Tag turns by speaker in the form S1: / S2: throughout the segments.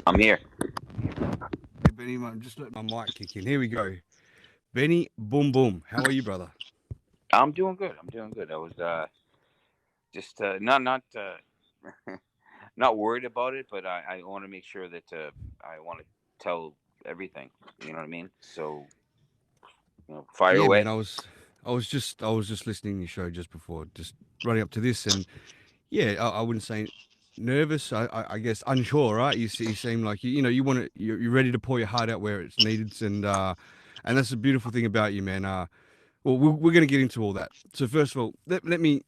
S1: I'm here.
S2: Hey, Benny, I'm just letting my mic kick in. Here we go. Benny, boom, boom. How are you, brother?
S1: I'm doing good. I'm doing good. I was just not worried about it, but I want to make sure that I want to tell everything. You know what I mean? So fire
S2: Yeah, man.
S1: away.
S2: I was just listening to your show just before, just running up to this, and yeah, I wouldn't say nervous. I guess unsure, right? You seem like you want to, you're ready to pour your heart out where it's needed, and that's the beautiful thing about you, man. Well, we're going to get into all that. So first of all, let me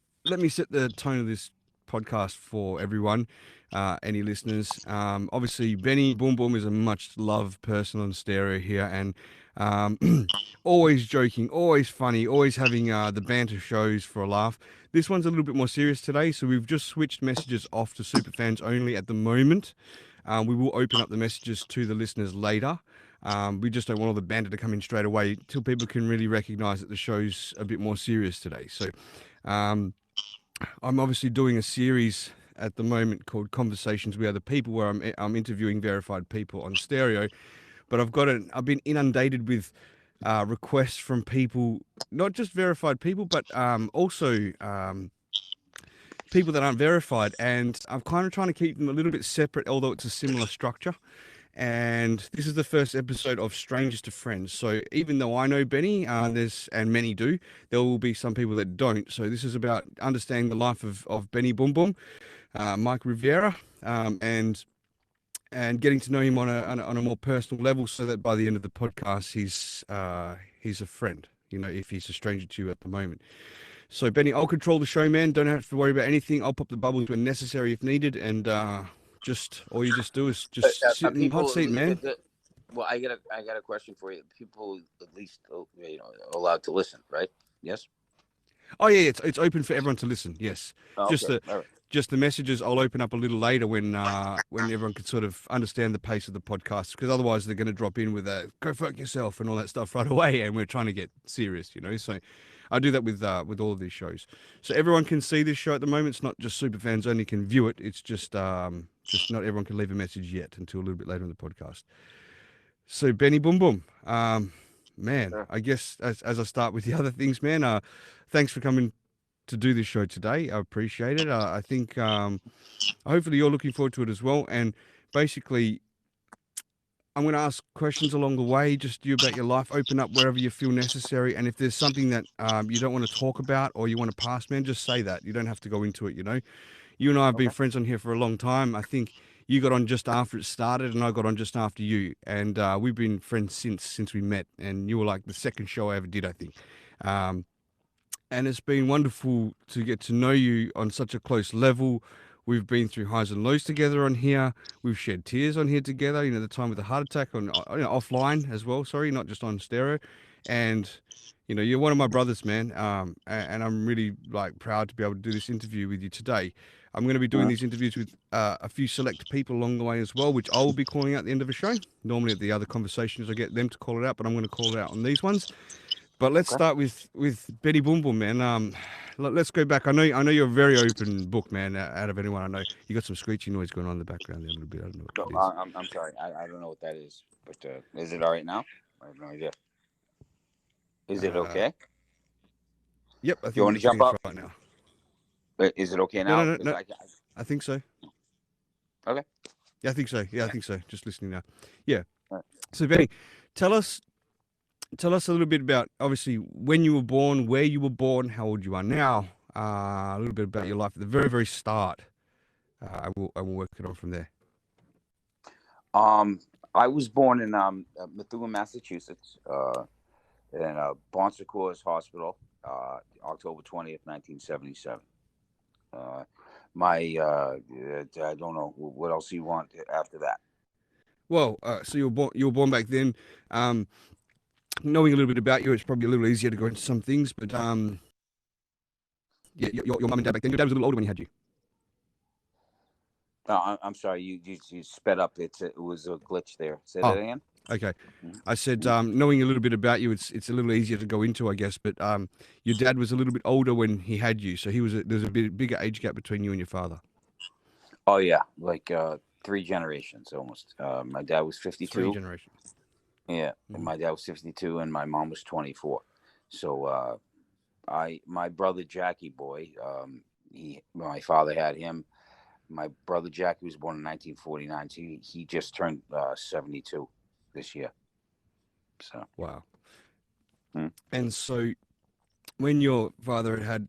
S2: set the tone of this podcast for everyone, any listeners. Obviously, Benny Boom Boom is a much loved person on stereo here, and always joking, always funny, always having the banter shows for a laugh. This one's a little bit more serious today, so we've just switched messages off to super fans only at the moment. We will open up the messages to the listeners later. We just don't want all the banter to come in straight away till people can really recognise that the show's a bit more serious today. So I'm obviously doing a series at the moment called Conversations with Other People, where I'm interviewing verified people on stereo. But I've been inundated with requests from people, not just verified people, but also people that aren't verified. And I'm kind of trying to keep them a little bit separate, although it's a similar structure. And this is the first episode of Strangers to Friends. So even though I know Benny, and many do, there will be some people that don't. So this is about understanding the life of Benny Boom Boom, Mike Rivera, and getting to know him on a more personal level, so that by the end of the podcast, he's a friend. If he's a stranger to you at the moment. So Benny, I'll control the show, man. Don't have to worry about anything. I'll pop the bubbles when necessary if needed, and all you just do is just sit in the hot seat, man.
S1: Well, I got a question for you. People at least allowed to listen, right? Yes.
S2: Oh yeah, it's open for everyone to listen. Yes,
S1: Oh,
S2: just
S1: okay. All right.
S2: just the messages I'll open up a little later when everyone can sort of understand the pace of the podcast, because otherwise they're going to drop in with a "go fuck yourself" and all that stuff right away, and we're trying to get serious, So I do that with all of these shows, so everyone can see this show at the moment. It's not just super fans only can view it. It's just not everyone can leave a message yet until a little bit later in the podcast. So Benny Boom Boom, man,
S1: Sure.
S2: I guess as I start with the other things, man, thanks for coming to do this show today. I appreciate it. I think hopefully you're looking forward to it as well. And basically, I'm going to ask questions along the way, just you about your life. Open up wherever you feel necessary. And if there's something that you don't want to talk about or you want to pass, man, just say that. You don't have to go into it, You and I have been friends on here for a long time. I think you got on just after it started, and I got on just after you. And we've been friends since we met. And you were like the second show I ever did, I think. And it's been wonderful to get to know you on such a close level. We've been through highs and lows together on here. We've shed tears on here together. The time with the heart attack offline as well. Sorry, not just on stereo. And you're one of my brothers, man. And I'm really proud to be able to do this interview with you today. I'm going to be doing these interviews with a few select people along the way as well, which I will be calling out at the end of the show. Normally at the other conversations, I get them to call it out, but I'm going to call it out on these ones. But let's start with Benny Boom Boom, man. Let's go back. I know you're a very open book, man. Out of anyone I know, you got some screeching noise going on in the background there a little bit. I don't know what it is.
S1: I'm sorry. I don't know what that is, but is it all right now? I have no idea. Is it okay?
S2: Yep, I think
S1: you want to jump up
S2: right now.
S1: Is it okay now?
S2: No. I think so.
S1: Okay.
S2: Yeah, I think so. Yeah, I think so. Just listening now. Yeah.
S1: Right.
S2: So Benny, tell us a little bit about, obviously, when you were born, where you were born, how old you are now, a little bit about your life at the very, very start. I will work it on from there.
S1: I was born in Methuen, Massachusetts, in Bon Secours Hospital, October 20th, 1977. I don't know what else you want after that.
S2: Well, so you were born back then. Knowing a little bit about you, it's probably a little easier to go into some things, but yeah, your mum and dad back then, your dad was a little older when he had you.
S1: I'm sorry, you sped up. It was a glitch there. Say that again.
S2: Okay. I said, knowing a little bit about you, it's a little easier to go into, I guess, but your dad was a little bit older when he had you, so there's a bit bigger age gap between you and your father.
S1: Oh yeah, like three generations almost. My dad was 52.
S2: Three generations.
S1: Yeah,
S2: Mhm.
S1: my dad was 52, and my mom was 24. So my brother Jackie boy, my father had him. My brother Jackie was born in 1949. So he just turned 72 this year. So.
S2: Wow.
S1: Hmm.
S2: And so when your father had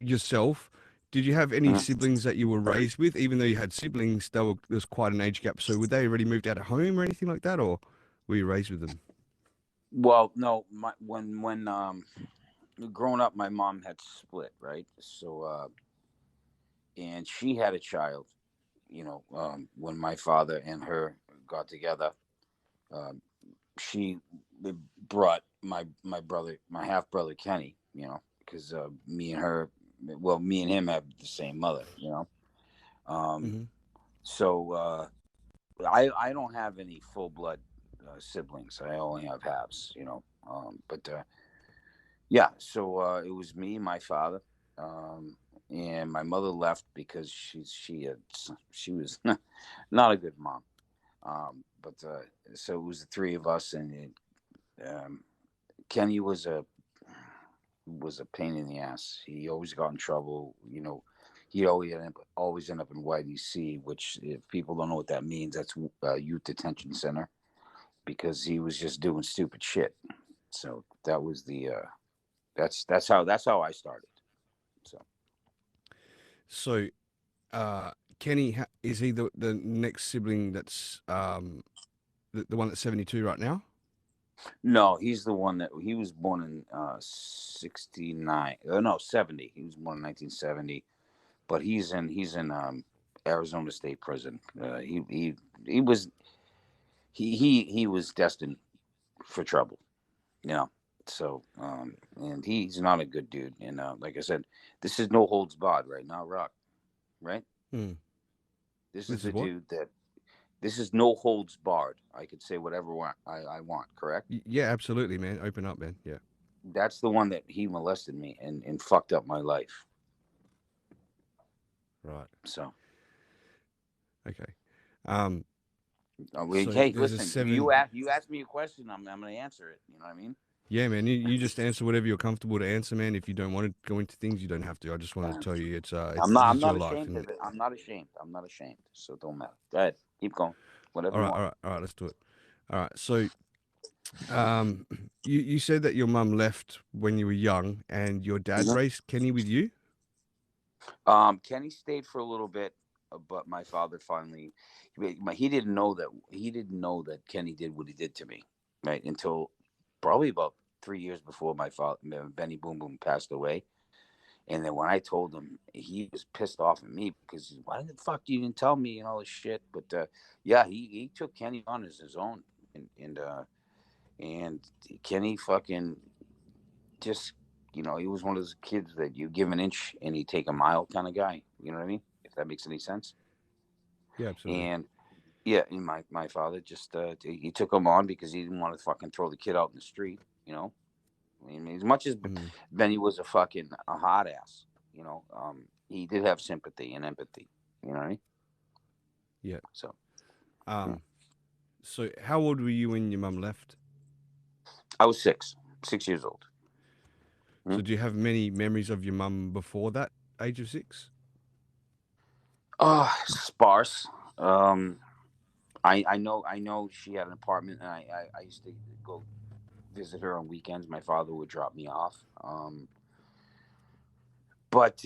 S2: yourself, did you have any
S1: Mhm.
S2: siblings that you were raised with? Even though you had siblings, there's quite an age gap. So were they already moved out of home or anything like that, or were you raised with them?
S1: Well, no, when growing up, my mom had split, right? So and she had a child. When my father and her got together, um, she brought my brother, my half brother Kenny. Because me and him have the same mother. Um,
S2: Hmm.
S1: so I don't have any full blood siblings. I only have halves. But yeah, so it was me, my father, um, and my mother left because she was not a good mom. But so it was the three of us, and Kenny was a pain in the ass. He always got in trouble. He always end up in YDC, which if people don't know what that means, that's youth detention center, because he was just doing stupid shit. So that was the that's how I started. So
S2: So Kenny, is he the next sibling that's the one that's 72 right now?
S1: no, he's the one that he was born in 69. No, 70. He was born in 1970, but he's in Arizona State Prison. He was he was destined for trouble. You know. So and he's not a good dude. And like I said, this is no holds barred, right now, Rock. Right.
S2: Hmm.
S1: This is
S2: This
S1: the
S2: is what?
S1: dude that this is no holds barred. I could say whatever I want. Correct.
S2: Yeah, absolutely, man. Open up, man. Yeah.
S1: That's the one that he molested me and fucked up my life.
S2: Right.
S1: So,
S2: Okay. Um. So
S1: hey,
S2: there's a
S1: listen, you
S2: seven.
S1: asked me a question, I'm going to answer it. You know what I mean?
S2: Yeah, man. You just answer whatever you're comfortable to answer, man. If you don't want to go into things, you don't have to. I just wanted to
S1: Uh,
S2: tell you, it's
S1: I'm
S2: this
S1: not. I'm
S2: is your
S1: not
S2: life,
S1: ashamed
S2: and
S1: of it. I'm not ashamed. I'm not ashamed. So it don't matter. Go ahead. Keep going. Whatever
S2: all
S1: you
S2: right,
S1: want.
S2: all right, all right. Let's do it. All right. So, um, you said that your mum left when you were young, and your dad
S1: Mhm.
S2: raised Kenny with you.
S1: Kenny stayed for a little bit, but my father finally, he didn't know that Kenny did what he did to me, right? Until probably about 3 years before my father, Benny Boom Boom, passed away. And then when I told him, he was pissed off at me because why the fuck you didn't tell me and all this shit. But yeah, he took Kenny on as his own, and Kenny fucking just he was one of those kids that you give an inch and he take a mile kind of guy. You know what I mean? If that makes any sense.
S2: Yeah, absolutely.
S1: And yeah, and my father just he took him on because he didn't want to fucking throw the kid out in the street. I mean, as much as
S2: Mm,
S1: Benny was a hot ass, he did have sympathy and empathy. You know what I mean?
S2: yeah.
S1: So yeah.
S2: Um. So, how old were you when your mum left?
S1: I was 6 years old. Hmm?
S2: So, do you have many memories of your mum before that age of 6?
S1: Sparse. Um, I know she had an apartment, and I used to go visit her on weekends. My father would drop me off. But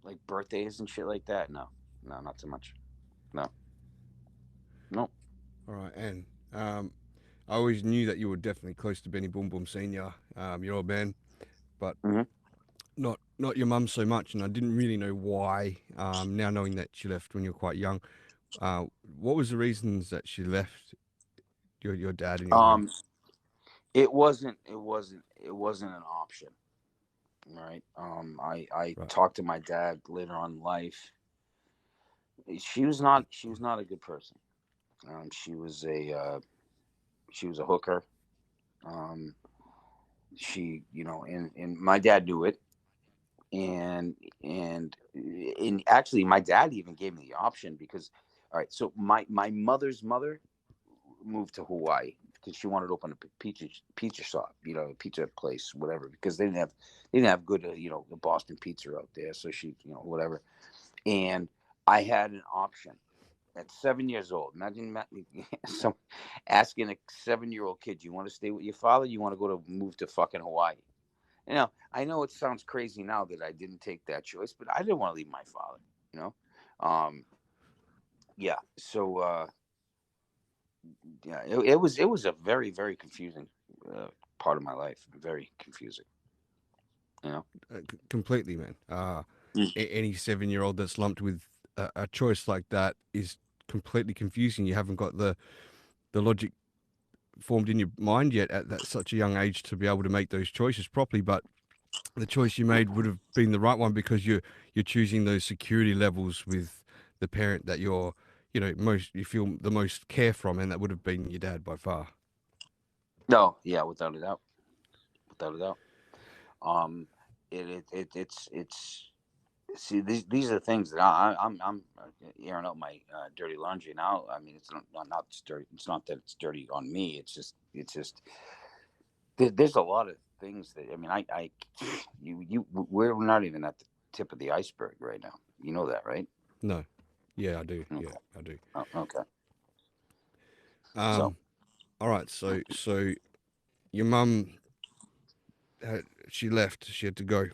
S1: like birthdays and shit like that, no, no, not so much. No, no.
S2: All right, and um, I always knew that you were definitely close to Benny Boom Boom Senior, your old man, but
S1: Hmm.
S2: not your mum so much, and I didn't really know why. Now knowing that she left when you were quite young, what was the reasons that she left your dad in your home?
S1: Um, it wasn't an option, right? I
S2: Right.
S1: talked to my dad later on in life. She was not a good person. She was a hooker. Um, and my dad knew it. and and actually my dad even gave me the option because, all right, so my mother's mother moved to Hawaii because she wanted to open a pizza shop, a pizza place, whatever, because they didn't have good, Boston pizza out there. So she, whatever. And I had an option at 7 years old. Imagine some asking a 7-year-old kid, "You want to stay with your father? You want to go to move to fucking Hawaii?" I know it sounds crazy now that I didn't take that choice, but I didn't want to leave my father. You know, um, yeah. So yeah, it was a very very confusing part of my life. Very confusing. You know.
S2: Completely, man.
S1: Mm.
S2: Any 7-year-old that's lumped with a choice like that is completely confusing. You haven't got the logic formed in your mind yet at that such a young age to be able to make those choices properly. But the choice you made would have been the right one because you're choosing those security levels with the parent that most you feel the most care from, and that would have been your dad by far.
S1: No, yeah, without a doubt, without a doubt. Um, it's see these are the things that I'm airing out my dirty laundry now. I mean, it's not dirty. It's not that it's dirty on me. It's just there's a lot of things that I mean I we're not even at the tip of the iceberg right now. You know that, right?
S2: No, yeah, I do. Yeah,
S1: Okay.
S2: I do.
S1: Okay. So.
S2: Um, all right. So your mum she left. She had to go.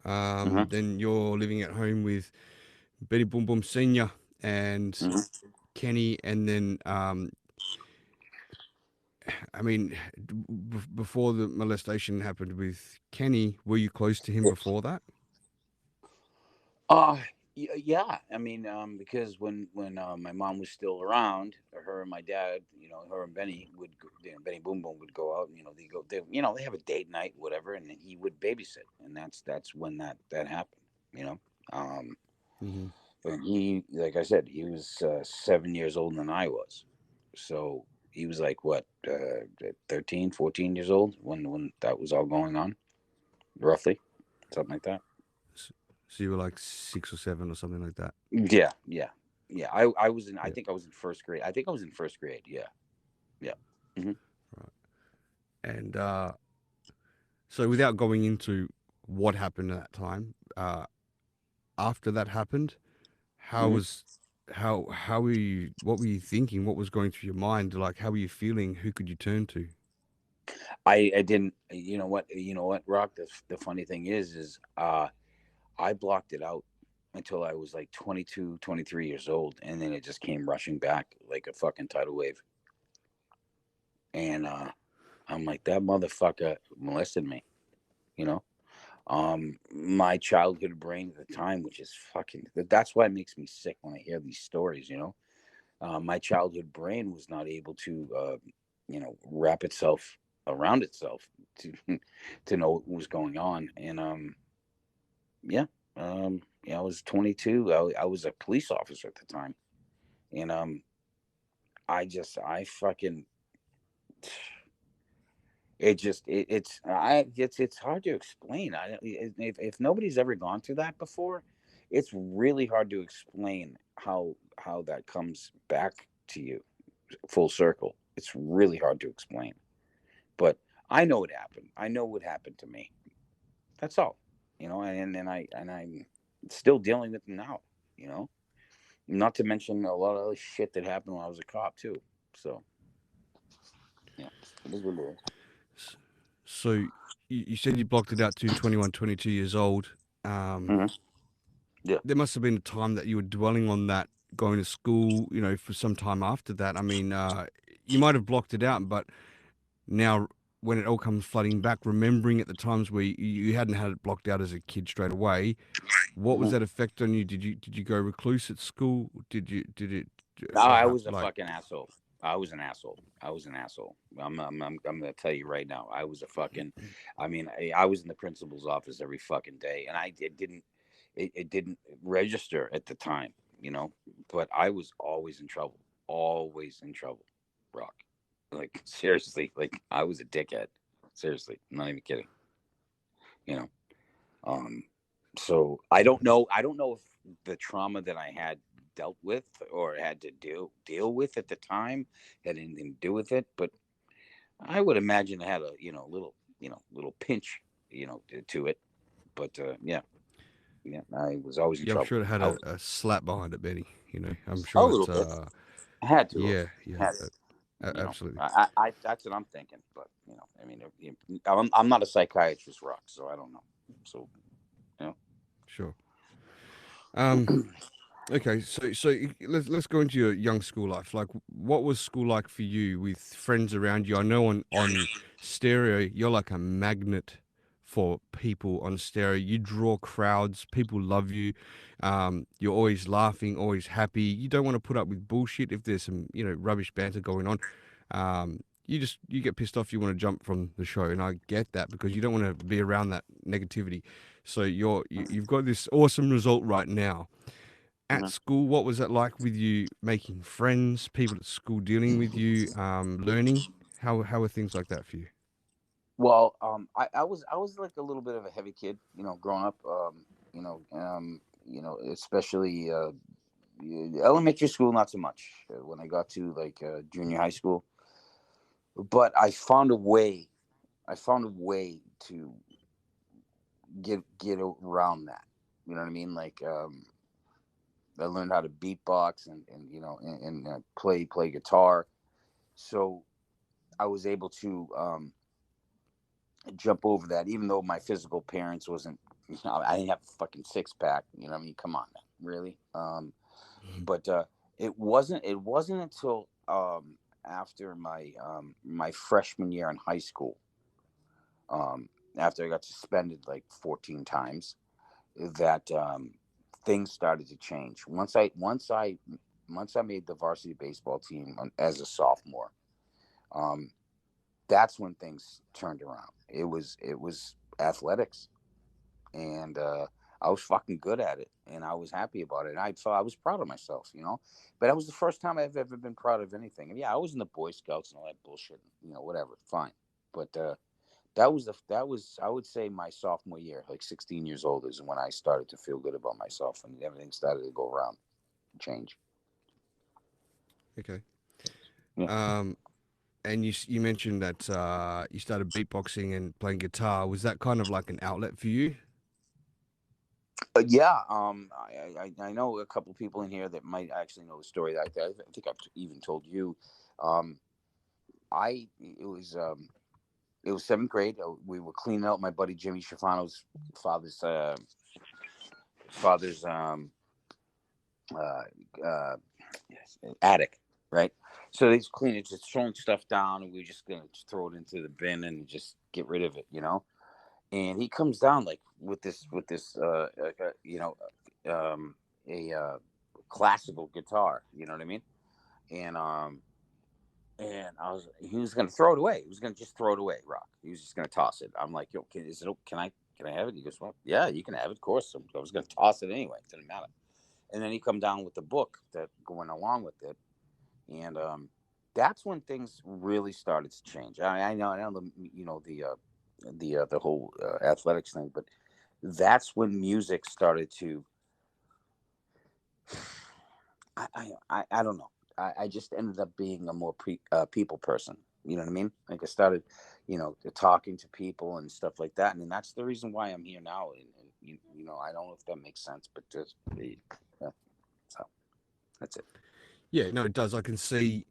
S1: Hmm.
S2: Then you're living at home with Benny Boom Boom Senior and
S1: Hmm.
S2: Kenny, and then I mean, before the molestation happened with Kenny, were you close to him before that?
S1: Uh, yeah. I mean, because when my mom was still around, her and my dad, her and Benny Benny Boom Boom would go out, and they have a date night, whatever, and then he would babysit, and that's when that happened, you know. Um,
S2: Mm-hmm.
S1: and he, like I said, he was 7 years older than I was, so he was like what, 13, 14 years old when that was all going on, roughly, something like that.
S2: So you were like 6 or 7 or something like that.
S1: Yeah, yeah, yeah. I was in. I
S2: Yeah.
S1: think I was in first grade. I think I was in first grade. Yeah, yeah. Hmm.
S2: Right. And so, without going into what happened at that time, after that happened, how
S1: Hmm.
S2: was how were you? What were you thinking? What was going through your mind? Like, how were you feeling? Who could you turn to?
S1: I didn't. You know what, Rock. The funny thing is I blocked it out until I was like 22, 23 years old, and then it just came rushing back like a fucking tidal wave. And I'm like, that motherfucker molested me. You know. My childhood brain at the time, which is fucking. That's why it makes me sick when I hear these stories. My childhood brain was not able to, wrap itself around itself to to know what was going on. And yeah, I was 22. I was a police officer at the time, and I fucking. It just it's hard to explain. If nobody's ever gone through that before, it's really hard to explain how that comes back to you full circle. It's really hard to explain. But I know what happened. I know what happened to me. That's all. And I'm still dealing with it now. You know, not to mention a lot of other shit that happened when I was a cop too. So yeah, it is what it is.
S2: S- So you said you blocked it out to 21, 22 years old. Um,
S1: Hmm. Yeah.
S2: there must have been a time that you were dwelling on that, going to school, for some time after that. I mean, you might have blocked it out, but now when it all comes flooding back, remembering at the times where you hadn't had it blocked out as a kid straight away, what was
S1: Hmm.
S2: that effect on you? Did you go recluse at school? Did it
S1: No, I
S2: how,
S1: was a
S2: like
S1: fucking asshole. I was an asshole. I was an asshole. I'm gonna tell you right now. I was a fucking. I mean, I was in the principal's office every fucking day, and it didn't register at the time, But I was always in trouble. Always in trouble. Rock. Like seriously, like I was a dickhead. Seriously, I'm not even kidding. You know. Um. So I don't know if the trauma that I had dealt with or had to deal with at the time had anything to do with it, but I would imagine it had a little pinch to it. But yeah, I was always in
S2: Yeah, I'm
S1: trouble.
S2: sure it had
S1: I was
S2: a slap behind it, Benny. I'm
S1: a
S2: sure
S1: little
S2: it's
S1: bit. Had to have
S2: yeah, yeah,
S1: had to.
S2: absolutely.
S1: That's what I'm thinking. But I mean, I'm not a psychiatrist, Rock, so I don't know. So you know,
S2: Sure. Um, okay, let's go into your young school life. Like, what was school like for you with friends around you? I know on stereo, you're like a magnet for people on stereo. You draw crowds. People love you. You're always laughing, always happy. You don't want to put up with bullshit if there's some rubbish banter going on. You get pissed off. You want to jump from the show, and I get that because you don't want to be around that negativity. So you've got this awesome result right now at
S1: mhm.
S2: school. What was that like with you making friends, people at school dealing with you, learning? How were things like that for you?
S1: Well, I was like a little bit of a heavy kid, growing up. Especially elementary school, not so much. When I got to like junior high school, but I found a way. I found a way to get around that. You know what I mean? Like I learned how to beatbox and play guitar. So I was able to jump over that, even though my physical appearance wasn't. I didn't have a fucking six pack. You know what I mean? Come on, man, really. But it wasn't until after my freshman year in high school, after I got suspended like 14 times, that things started to change. Once I made the varsity baseball team as a sophomore, um, that's when things turned around. It was athletics, and I was fucking good at it, and I was happy about it. And I was proud of myself. But that was the first time I've ever been proud of anything. And yeah, I was in the Boy Scouts and all that bullshit. Whatever, fine. But that was I would say my sophomore year, like 16 years old, is when I started to feel good about myself, and everything started to go around, change.
S2: Okay.
S1: Yeah.
S2: Um, and you mentioned that you started beatboxing and playing guitar. Was that kind of like an outlet for you?
S1: Yeah, I know a couple people in here that might actually know the story. I think I've even told you. Um, I it was seventh grade. We were cleaning out my buddy Jimmy Schifano's father's father's uh, uh, attic, right? So he's cleaning, just throwing stuff down, and we are just gonna just throw it into the bin and just get rid of it. And he comes down like with this a classical guitar. You know what I mean? And he was gonna throw it away. He was gonna just throw it away, Rock. He was just gonna toss it. I'm like, yo, can I have it? He goes, well, yeah, you can have it, of course. I was gonna toss it anyway. It didn't matter. And then he come down with the book that going along with it, and that's when things really started to change. I know the whole athletics thing, but that's when music started to. I don't know. I just ended up being a more people person. You know what I mean? Like I started, talking to people and stuff like that, and that's the reason why I'm here now. And I don't know if that makes sense, but just yeah. So that's it.
S2: Yeah, no, it does. I can see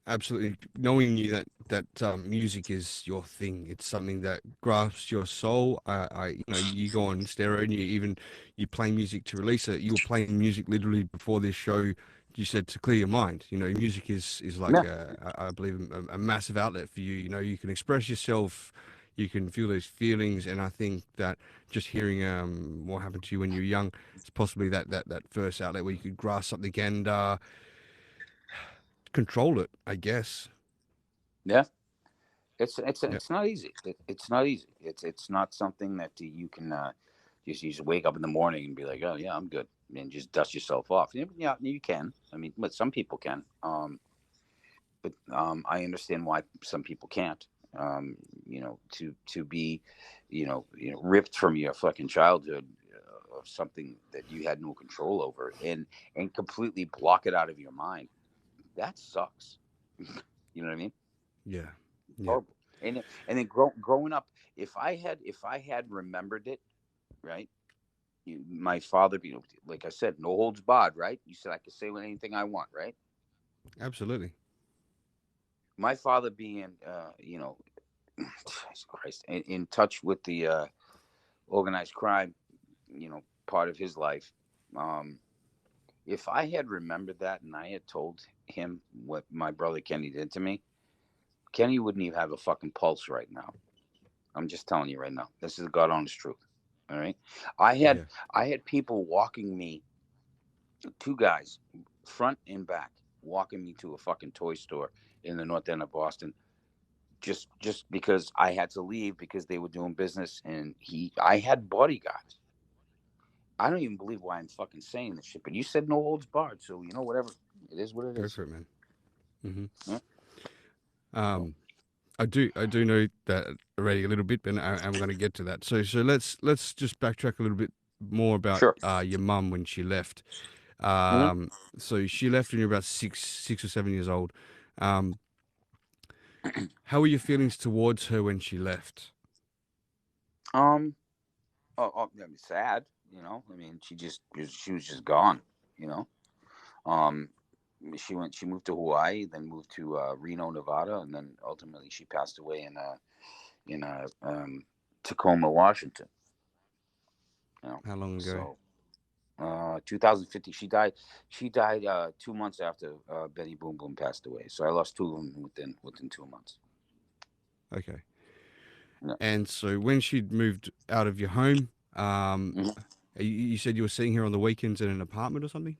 S2: absolutely knowing you that music is your thing. It's something that grasps your soul. You go on stereo and you play music to release it. You were playing music literally before this show. You said to clear your mind. Music is like
S1: Yeah,
S2: I believe a massive outlet for you. You can express yourself. You can feel those feelings, and I think that just hearing what happened to you when you were young, it's possibly that first outlet where you could grasp something and control it, I guess.
S1: yeah. It's
S2: Yeah.
S1: it's not easy. It's not easy. It's not something that you can just wake up in the morning and be like, oh yeah, I'm good, and just dust yourself off. Yeah, you can. I mean, but some people can. But I understand why some people can't. To be, ripped from your fucking childhood of something that you had no control over, and completely block it out of your mind. That sucks. You know what I mean?
S2: Yeah. Yeah.
S1: Horrible. And then growing up, if I had remembered it, right? My father, like I said, no holds barred, right? You said I could say anything I want, right?
S2: Absolutely.
S1: My father being, Jesus Christ, in touch with the organized crime, part of his life. Um, if I had remembered that and I had told him what my brother Kenny did to me, Kenny wouldn't even have a fucking pulse right now. I'm just telling you right now. This is the God honest truth. All right. I had
S2: Yeah.
S1: I had people walking me, two guys, front and back, walking me to a fucking toy store in the north end of Boston, just because I had to leave because they were doing business, and I had bodyguards. I don't even believe why I'm fucking saying this shit, but you said no holds barred, so whatever. It is what it
S2: Go
S1: is.
S2: for it, man. Hmm.
S1: Yeah. So,
S2: Um, I do know that already a little bit, but I'm going to get to that. So let's just backtrack a little bit more about
S1: sure.
S2: your mum when she left.
S1: Hmm.
S2: So she left when you were about 6 or 7 years old. Um, how were your feelings towards her when she left?
S1: Um. I mean, sad. I mean, she was just gone. You know. Um. She moved to Hawaii, then moved to Reno, Nevada, and then ultimately she passed away in Tacoma, Washington.
S2: How long ago?
S1: So 2050. She died 2 months after Benny Boom Boom passed away. So I lost two of them within 2 months.
S2: Okay.
S1: Yeah.
S2: And so when she'd moved out of your home, um,
S1: Mhm.
S2: you said you were seeing her on the weekends in an apartment or something?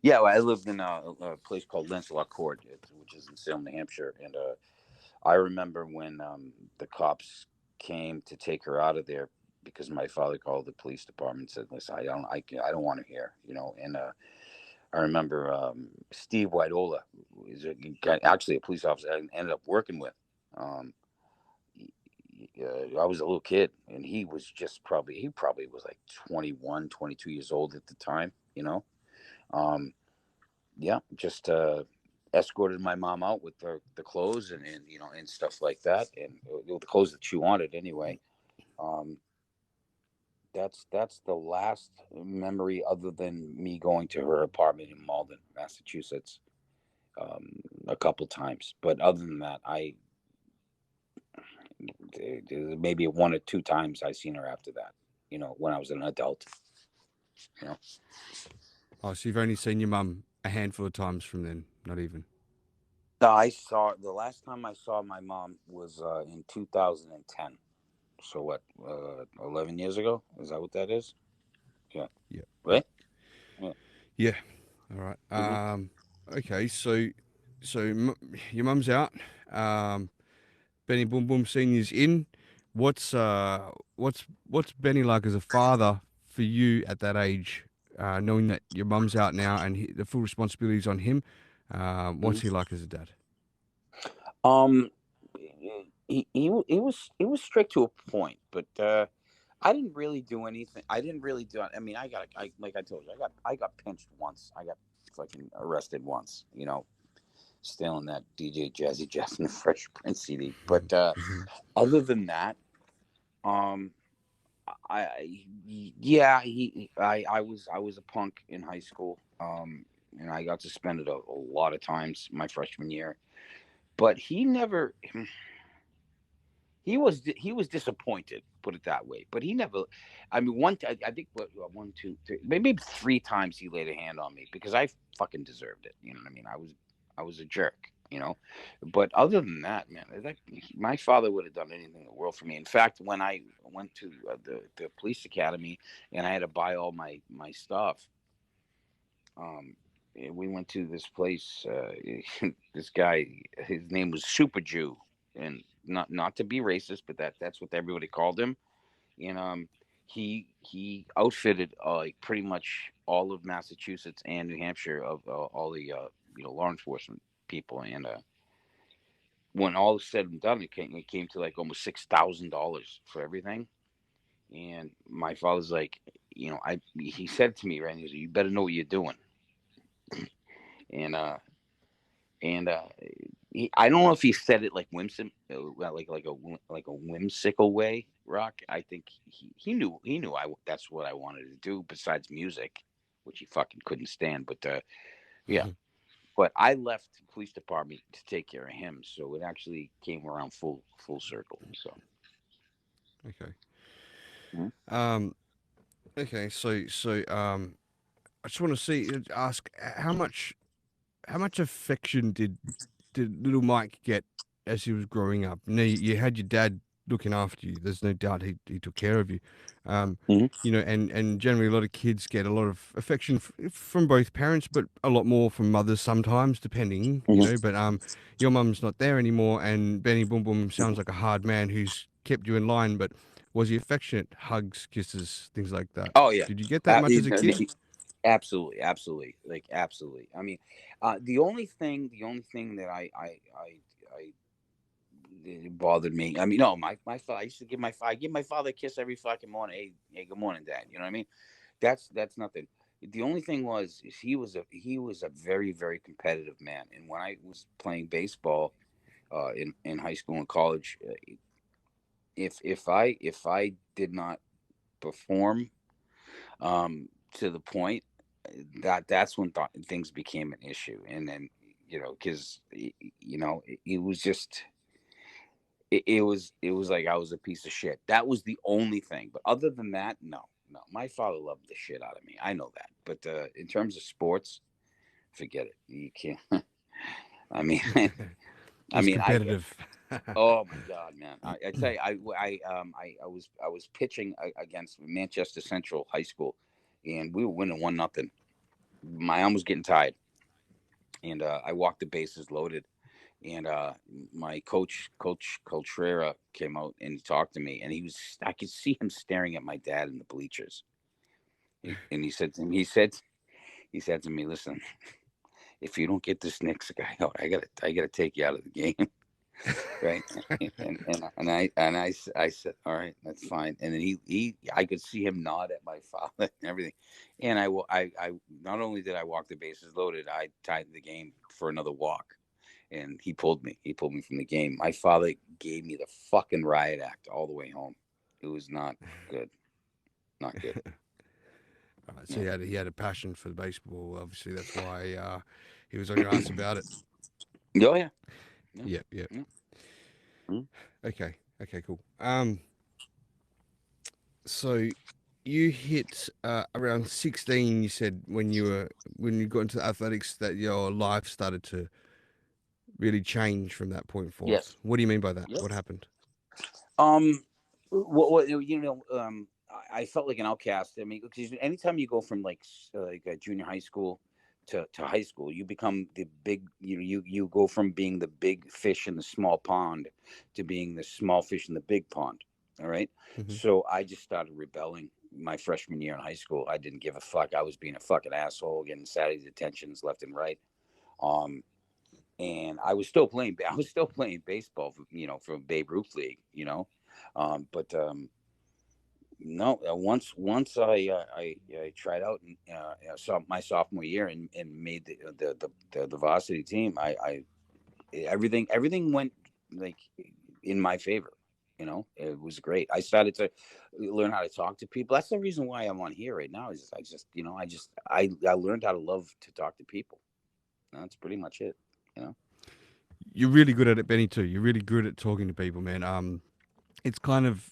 S1: Yeah, well, I lived in a place called Lancelot Court, which is in Salem, New Hampshire, and I remember when the cops came to take her out of there because my father called the police department and said, "Listen, I don't want her here," and I remember Steve Whiteola, who is actually a police officer I ended up working with. Um, I was a little kid, and he probably was like 21, 22 years old at the time. Um, yeah, just escorted my mom out with the clothes and stuff like that, and the clothes that she wanted anyway. Um, that's the last memory other than me going to her apartment in Malden, Massachusetts, a couple times. But other than that, maybe one or two times I seen her after that. When I was an adult. You know,
S2: Oh, so you've only seen your mum a handful of times from then, not even.
S1: I saw the last time I saw my mom was in 2010. So what? 11 years ago? Is that what that is? Yeah.
S2: Yeah. Yeah.
S1: Right. Yeah.
S2: Yeah. All right.
S1: Hmm.
S2: Okay. So your mum's out. Um, Benny Boom Boom Senior's in. What's Benny like as a father for you at that age, knowing that your mum's out now and the full responsibility is on him? What's he
S1: Hmm.
S2: like as a dad?
S1: Um, he was strict to a point, but I didn't really do anything. I didn't really do. I mean, like I told you, I got pinched once. I got fucking arrested once. Stealing that DJ Jazzy Jeff and the Fresh Prince CD. But other than that, um, yeah, I was a punk in high school. And I got suspended a lot of times my freshman year. But he was disappointed, put it that way. But he never. I mean, I think one, two, three, maybe three times he laid a hand on me because I fucking deserved it. You know what I mean? I was a jerk. But other than that, man, my father would have done anything in the world for me. In fact, when I went to the police academy and I had to buy all my stuff, um, we went to this place. This guy, his name was Super Jew, and not to be racist, but that's what everybody called him. And he outfitted like pretty much all of Massachusetts and New Hampshire of all the law enforcement people. And when all is said and done, it came to like almost $6,000 for everything. And my father's like, he said to me, right, he said, you better know what you're doing. And and I don't know if he said it like like a whimsical way, Rock. I think he knew that's what I wanted to do besides music, which he fucking couldn't stand. But yeah, but I left the police department to take care of him, so it actually came around full circle. So
S2: Okay.
S1: mhm.
S2: Um. Okay. I just want to ask how much affection did little Mike get as he was growing up? Now you had your dad looking after you. There's no doubt he took care of you. Um,
S1: Mhm.
S2: and generally a lot of kids get a lot of affection from both parents, but a lot more from mothers sometimes, depending.
S1: Mhm.
S2: But your mum's not there anymore, and Benny Boom Boom sounds like a hard man who's kept you in line. But was he affectionate? Hugs, kisses, things like that.
S1: Oh yeah,
S2: Did you get that
S1: uh,
S2: much as a kid?
S1: absolutely, absolutely, like absolutely. I mean, the only thing that I it bothered me. I mean, no, my father. I used to give my father a kiss every fucking morning. Hey, good morning, Dad. You know what I mean? That's nothing. The only thing was is he was a very very competitive man. And when I was playing baseball in high school and college, if I did not perform to the point that's when things became an issue. And then because it was just it was like I was a piece of shit. That was the only thing. But other than that, no, no. My father loved the shit out of me. I know that. But in terms of sports, forget it. You can't. I mean, I
S2: Was
S1: mean, I.
S2: competitive.
S1: Oh my God, man! I tell you, I was pitching against Manchester Central High School, and we were winning 1-0. My arm was getting tired, and I walked the bases loaded. And my Coach Coltrera, came out and talked to me, and I could see him staring at my dad in the bleachers. And he said to me, "Listen, if you don't get this next guy out, I gotta take you out of the game." Right. And I said, all right, that's fine. And then I could see him nod at my father and everything. And I not only did I walk the bases loaded, I tied the game for another walk. And he pulled me from the game. My father gave me the fucking riot act all the way home. It was not good. Not good.
S2: Right, so
S1: Yeah.
S2: he had a passion for the baseball. Obviously, that's why he was on your ass about it.
S1: Oh yeah. Yeah.
S2: Yep, yep.
S1: Yeah. Mm.
S2: Okay, okay, cool. So you hit around 16. You said when you got into athletics that your life started to really change from that point forth.
S1: Yes.
S2: What do you mean by that?
S1: Yep.
S2: What happened?
S1: What I felt like an outcast. I mean, because anytime you go from like a junior high school to high school, you become the big. You go from being the big fish in the small pond to being the small fish in the big pond. All right.
S2: Hmm.
S1: So I just started rebelling my freshman year in high school. I didn't give a fuck. I was being a fucking asshole, getting Saturday detentions left and right. Um, and I was still playing baseball for Babe Ruth League. But no, once I tried out and saw my sophomore year and made the varsity team. I everything went like in my favor. It was great. I started to learn how to talk to people. That's the reason why I'm on here right now. Is I learned how to love to talk to people. That's pretty much it. You know.
S2: You're really good at it, Benny. Too. You're really good at talking to people, man. It's kind of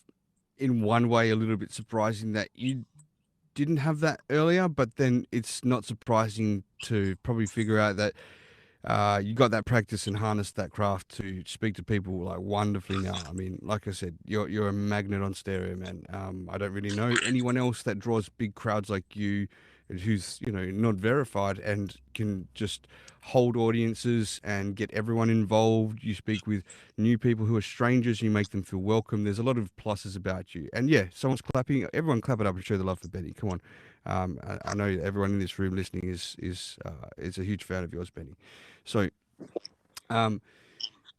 S2: in one way a little bit surprising that you didn't have that earlier, but then it's not surprising to probably figure out that you got that practice and harnessed that craft to speak to people like wonderfully now. I mean, like I said, you're a magnet on stereo, man. I don't really know anyone else that draws big crowds like you, who's not verified and can just hold audiences and get everyone involved. You speak with new people who are strangers. You make them feel welcome. There's a lot of pluses about you. And yeah, someone's clapping. Everyone clap it up and show the love for Benny. Come on. I know everyone in this room listening is a huge fan of yours, Benny. So, um,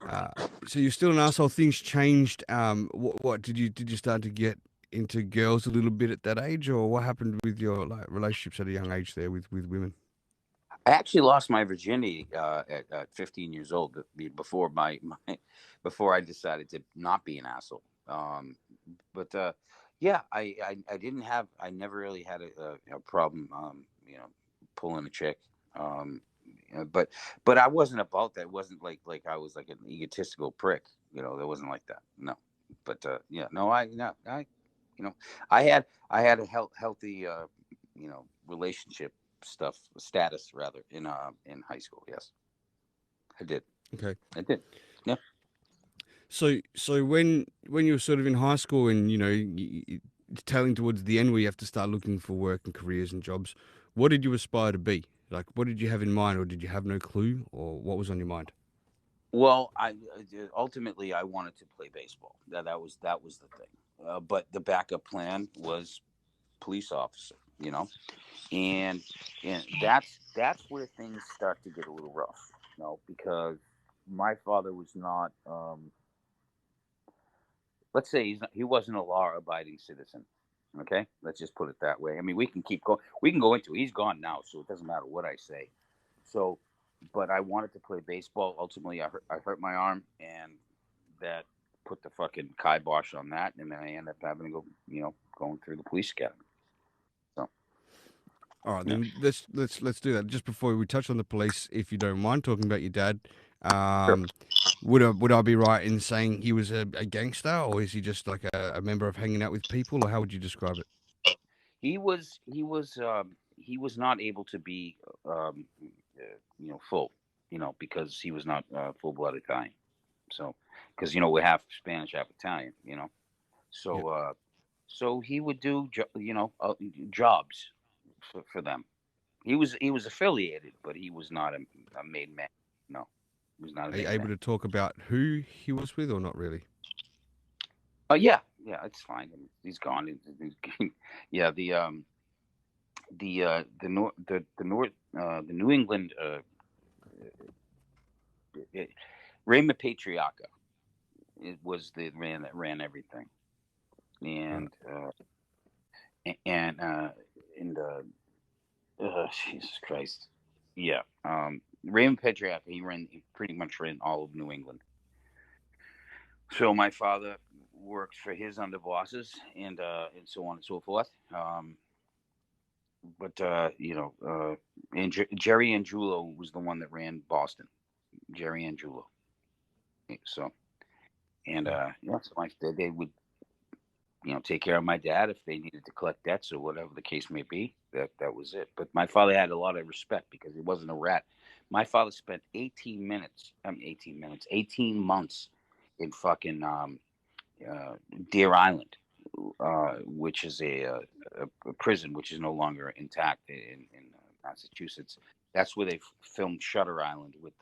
S2: uh, so you're still an asshole. Things changed. What did you start to get into girls a little bit at that age, or what happened with your like relationships at a young age there with women?
S1: I actually lost my virginity at 15 years old before before I decided to not be an asshole. But yeah, I didn't have I never really had a problem pulling a chick. Um, but I wasn't about that. It wasn't like I was like an egotistical prick. That wasn't like that. No. But yeah, no, I you know I had a healthy relationship stuff status rather in high school. Yes, I did.
S2: Okay.
S1: I did. Yeah.
S2: So when you were sort of in high school and it's tailing towards the end where you have to start looking for work and careers and jobs, what did you aspire to be? Like, what did you have in mind, or did you have no clue, or what was on your mind?
S1: Well, ultimately I wanted to play baseball. That was the thing. But the backup plan was police officer. And that's where things start to get a little rough. Because my father was not. Let's say he wasn't a law-abiding citizen. Okay, let's just put it that way. I mean, we can keep going. We can go into it. He's gone now, so it doesn't matter what I say. So, but I wanted to play baseball. Ultimately, I hurt my arm, and that put the fucking kibosh on that. And then I ended up having to go, going through the police academy. So,
S2: All right,
S1: yeah,
S2: then let's do that. Just before we touch on the police, if you don't mind talking about your dad,
S1: sure.
S2: um, would I be right in saying he was a gangster, or is he just like a member of hanging out with people, or how would you describe it?
S1: He was not able to be full, because he was not full blood Italian. So, because we're half Spanish, half Italian.
S2: Yep.
S1: So so he would do jobs for them. He was affiliated, but he was not a made man. No, he was not a
S2: Are you
S1: made man.
S2: able to talk about who he was with, or not really?
S1: Oh yeah, yeah, it's fine. He's gone. Yeah, the New England it, Raymond Patriarca. It was the man that ran everything,
S2: Right.
S1: and and in the Jesus Christ, yeah. Raymond Patriarca. He pretty much ran all of New England. So my father worked for his underbosses and so on and so forth. But and Jerry Angulo was the one that ran Boston. Jerry Angulo. So and
S2: Okay.
S1: so they would take care of my dad if they needed to collect debts or whatever the case may be. That was it. But my father had a lot of respect because he wasn't a rat. My father spent 18 months in fucking uh, Deer Island, which is a prison which is no longer intact in Massachusetts. That's where they filmed Shutter Island with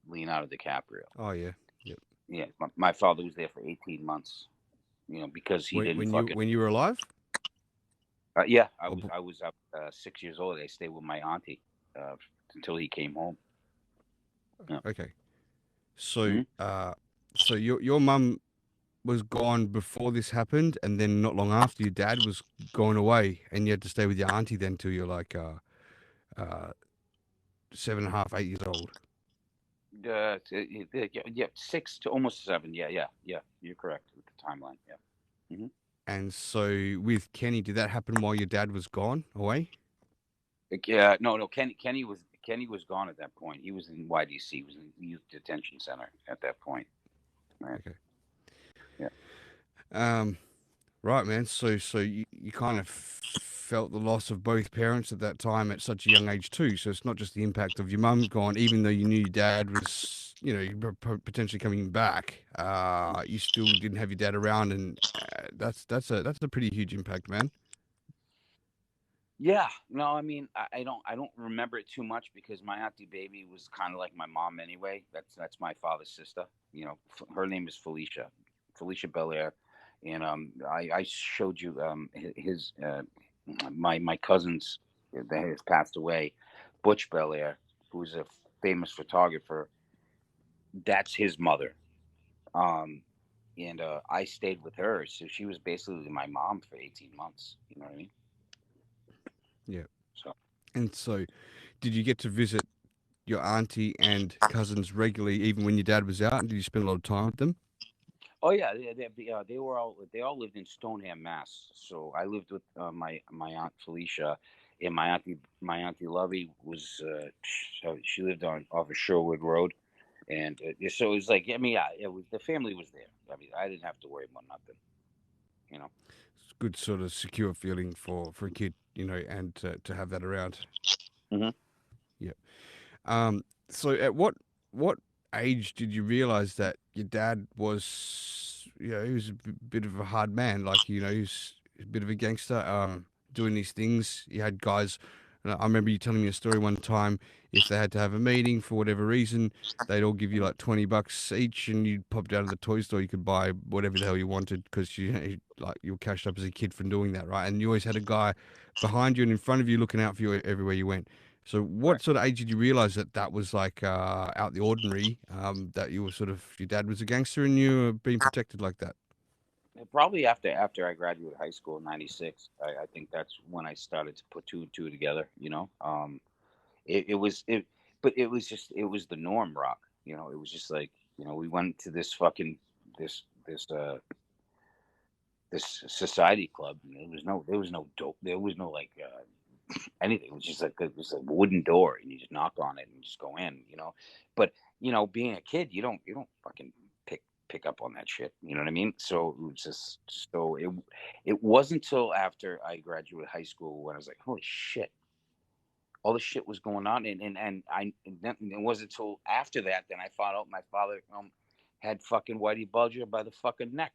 S1: Leonardo DiCaprio.
S2: Oh yeah. Yep.
S1: Yeah, my father was there for 18 months. Because he
S2: When
S1: didn't
S2: when you
S1: fucking.
S2: when you were alive?
S1: Yeah, I
S2: Or,
S1: was I was 6 years old. I stayed with my auntie uh, until he came home. Yeah.
S2: okay. So
S1: Mhm.
S2: so your mum was gone before this happened, and then not long after, your dad was going away, and you had to stay with your auntie then till you're like uh 7.5, 8 years old.
S1: Yeah, 6 to almost 7. Yeah, yeah, yeah. You're correct with the timeline. Yeah.
S2: And so with Kenny, did that happen while your dad was gone away?
S1: Yeah, no, no. Kenny was gone at that point. He was in YDC. He was in youth detention center at that point. Right.
S2: Okay.
S1: Yeah.
S2: Um, right, man. So you kind of felt the loss of both parents at that time at such a young age too. So it's not just the impact of your mum gone, even though you knew your dad was, potentially coming back. You still didn't have your dad around, and that's a pretty huge impact, man.
S1: Yeah, no, I mean, I don't remember it too much because my auntie baby was kind of like my mom anyway. That's my father's sister. Her name is Felicia Belair, and I showed you his my cousins that has passed away, Butch Belair, who's a famous photographer. That's his mother. Um, and I stayed with her, so she was basically my mom for 18 months. You know what I mean?
S2: Yeah.
S1: So.
S2: And so, did you get to visit your auntie and cousins regularly, even when your dad was out? And did you spend a lot of time with them?
S1: Oh yeah, they all lived in Stoneham, Mass. So I lived with my aunt Felicia, and my auntie Lovey was she lived on off of Sherwood Road, and so it was like, I mean, yeah, it was, the family was there. I mean, I didn't have to worry about nothing, you know.
S2: It's a good sort of secure feeling for a kid, and to have that around.
S1: Hmm.
S2: Yeah. So at what age did you realize that your dad was, he was bit of a hard man, like, he was a bit of a gangster, doing these things. He had guys, and I remember you telling me a story one time. If they had to have a meeting for whatever reason, they'd all give you like $20 each, and you'd pop down to the toy store. You could buy whatever the hell you wanted because like you were cashed up as a kid from doing that, right? And you always had a guy behind you and in front of you looking out for you everywhere you went. So, what
S1: Right.
S2: sort of age did you realize that that was like out the ordinary? That you were sort of your dad was a gangster and you were being protected like that.
S1: Probably after I graduated high school in '96, I think that's when I started to put two and two together. It was it, but it was the norm, rock. It was just like, we went to this fucking this this this society club, and there was no dope, there was no like anything. It was just like, it was a wooden door, and you just knock on it and just go in. But being a kid, you don't fucking pick up on that shit. You know what I mean? So it was just, it wasn't until after I graduated high school when I was like, holy shit, all this shit was going on, and then it wasn't until after that then I found out my father had fucking Whitey Bulger by the fucking neck,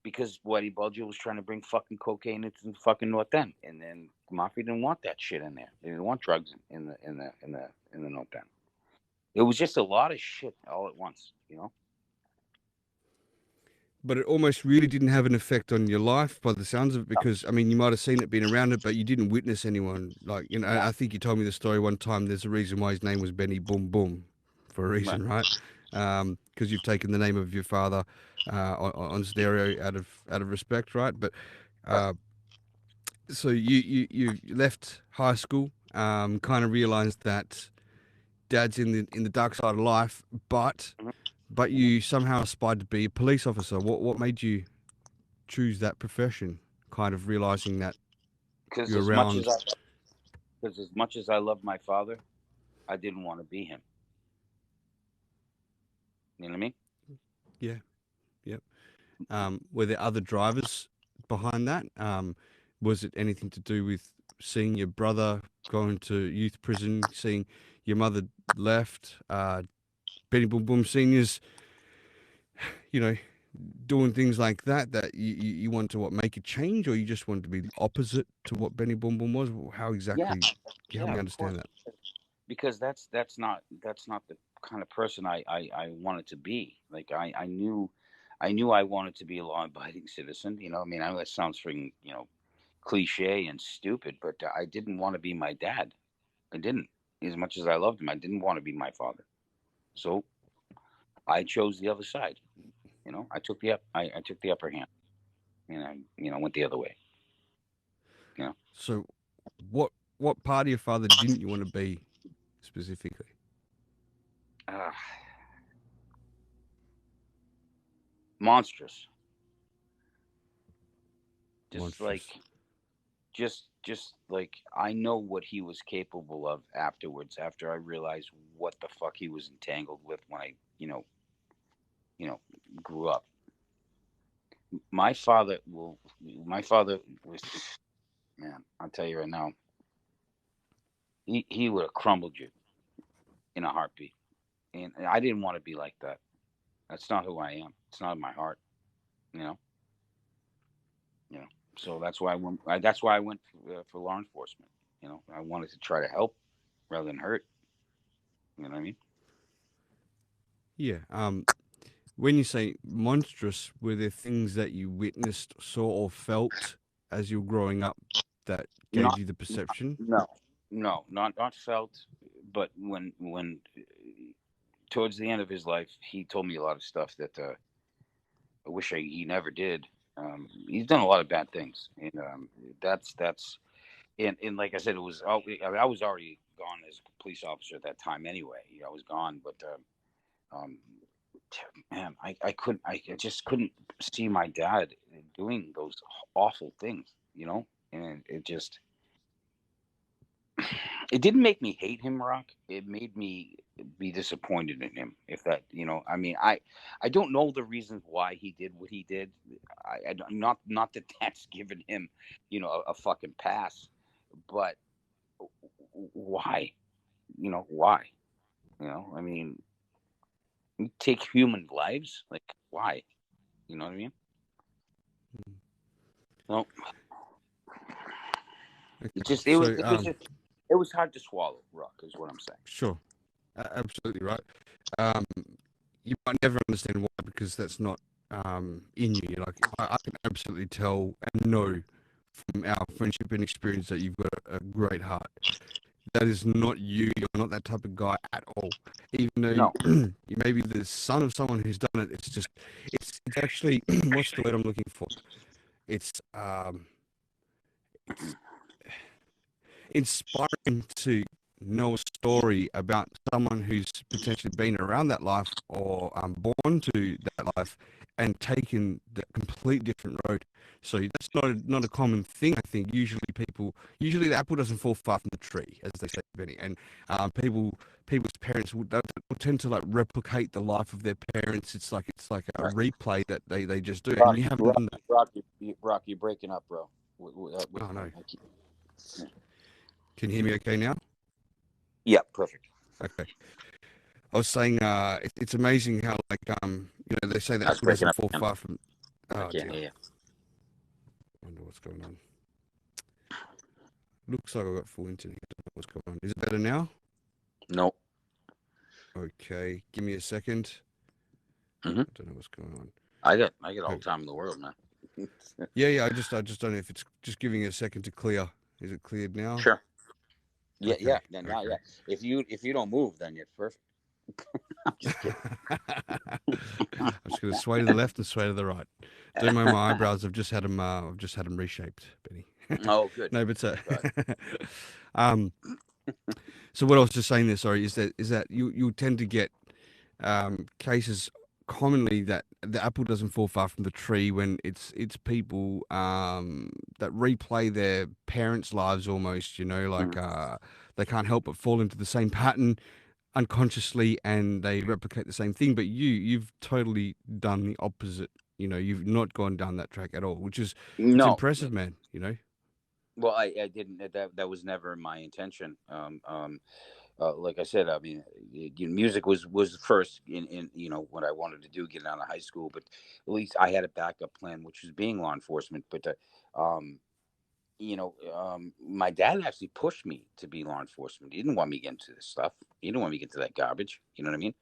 S1: because Whitey Bulger was trying to bring fucking cocaine into the fucking North End, and then Mafia didn't want that shit in there. They didn't want drugs in the North End. It was just a lot of shit all at once.
S2: But it almost really didn't have an effect on your life by the sounds of it, because I mean, you might have seen it, been around it, but you didn't witness anyone. Like,
S1: No,
S2: I think you told me the story one time. There's a reason why his name was Benny Boom Boom, for a
S1: right,
S2: reason, right? Because you've taken the name of your father on stereo out of respect, right? But
S1: right.
S2: uh, so you left high school, kind of realized that dad's in the dark side of life, but
S1: Hmm.
S2: you somehow aspired to be a police officer. What made you choose that profession? Kind of realizing that
S1: Because
S2: you're
S1: as much as
S2: around.
S1: I because as much as I loved my father, I didn't want to be him. You know what I mean?
S2: Yeah, yep. Were there other drivers behind that? Was it anything to do with seeing your brother going to youth prison, seeing your mother left, Benny Boom Boom Seniors, you know, doing things like that, that you want to what make a change, or you just want to be opposite to what Benny Boom Boom was? How
S1: Yeah,
S2: exactly? Can you help
S1: yeah,
S2: me
S1: of course.
S2: understand that?
S1: Because that's not the kind of person I wanted to be. Like, I knew I wanted to be a law-abiding citizen. I mean, I know that sounds freaking, cliche and stupid, but I didn't want to be my dad. I didn't. As much as I loved him, I didn't want to be my father. So I chose the other side. I took the upper hand, and I went the other way. You know,
S2: So, what part of your father didn't you want to be specifically?
S1: uh, monstrous. Just like
S2: Monstrous.
S1: just like, I know what he was capable of afterwards, after I realized what the fuck he was entangled with when I you know grew up. My father will my father was, man, I'll tell you right now, he would have crumbled you in a heartbeat. And I didn't want to be like that. That's not who I am. It's not in my heart. You know. You know. So that's why I went for law enforcement. I wanted to try to help rather than hurt. You know what I mean?
S2: Yeah. When you say monstrous, were there things that you witnessed, saw, or felt as you were growing up that gave
S1: Not,
S2: you the perception?
S1: no, no, not felt, but when towards the end of his life, he told me a lot of stuff that I wish he never did. He's done a lot of bad things, and that's and like I said, it was I was already gone as a police officer at that time anyway. I was gone, but um, man, I couldn't, I just couldn't see my dad doing those awful things, and it didn't make me hate him, Rock. It made me be disappointed in him. If that, I mean, I don't know the reasons why he did what he did. Not that that's given him, a fucking pass, but why? Why? I mean, you take human lives, like why? You know what I mean? No,
S2: Okay.
S1: it just
S2: So,
S1: it was hard to swallow. Rock is what I'm saying.
S2: sure, absolutely right. Um, you might never understand why because that's not in you. Like I can absolutely tell and know from our friendship and experience that you've got a great heart. That is not you. You're not that type of guy at all. Even though
S1: No,
S2: you may be the son of someone who's done it, it's actually what's the word I'm looking for? It's it's inspiring to know a story about someone who's potentially been around that life or born to that life and taken the complete different road. So that's not a common thing. I think usually the apple doesn't fall far from the tree, as they say, Benny. And people's parents will tend to like replicate the life of their parents. It's like a
S1: right.
S2: replay that they just do, and
S1: Rock,
S2: you haven't
S1: Rock,
S2: done that.
S1: Rock, you're breaking up, bro.
S2: Oh no,
S1: Yeah.
S2: can you hear me okay now?
S1: Yeah, perfect.
S2: Okay. I was saying, it's amazing how they say the
S1: That's
S2: apple
S1: breaking
S2: doesn't
S1: up
S2: fall
S1: again.
S2: far from.
S1: I
S2: Oh
S1: can't
S2: dear,
S1: hear you.
S2: I wonder what's going on. Looks like I've got full internet. I don't know what's going on. Is it better now?
S1: Nope.
S2: Okay, give me a second.
S1: Hmm.
S2: I don't know what's going on.
S1: I get all
S2: Oh,
S1: the time in the world, man.
S2: yeah. I just don't know if it's just giving it a second to clear. Is it cleared now?
S1: Sure. Yeah,
S2: Okay.
S1: yeah. Now, yeah. If you don't move, then it's perfect. I'm just kidding.
S2: I'm just gonna sway to the left and sway to the right. Don't mind my eyebrows. I've just had them reshaped, Benny.
S1: Oh, good.
S2: No, but
S1: Good.
S2: um, so what I was just saying there, sorry, is that you tend to get cases commonly that the apple doesn't fall far from the tree when it's people that replay their parents' lives almost, like
S1: Mhm.
S2: they can't help but fall into the same pattern unconsciously and they replicate the same thing. But you've totally done the opposite. You've not gone down that track at all, which is it's
S1: No.
S2: impressive, man.
S1: Well, I didn't. That was never my intention. Like I said, I mean, music was first in what I wanted to do, get out of high school. But at least I had a backup plan, which was being law enforcement. But um, my dad actually pushed me to be law enforcement. He didn't want me to get into this stuff. He didn't want me to get into that garbage. You know what I mean?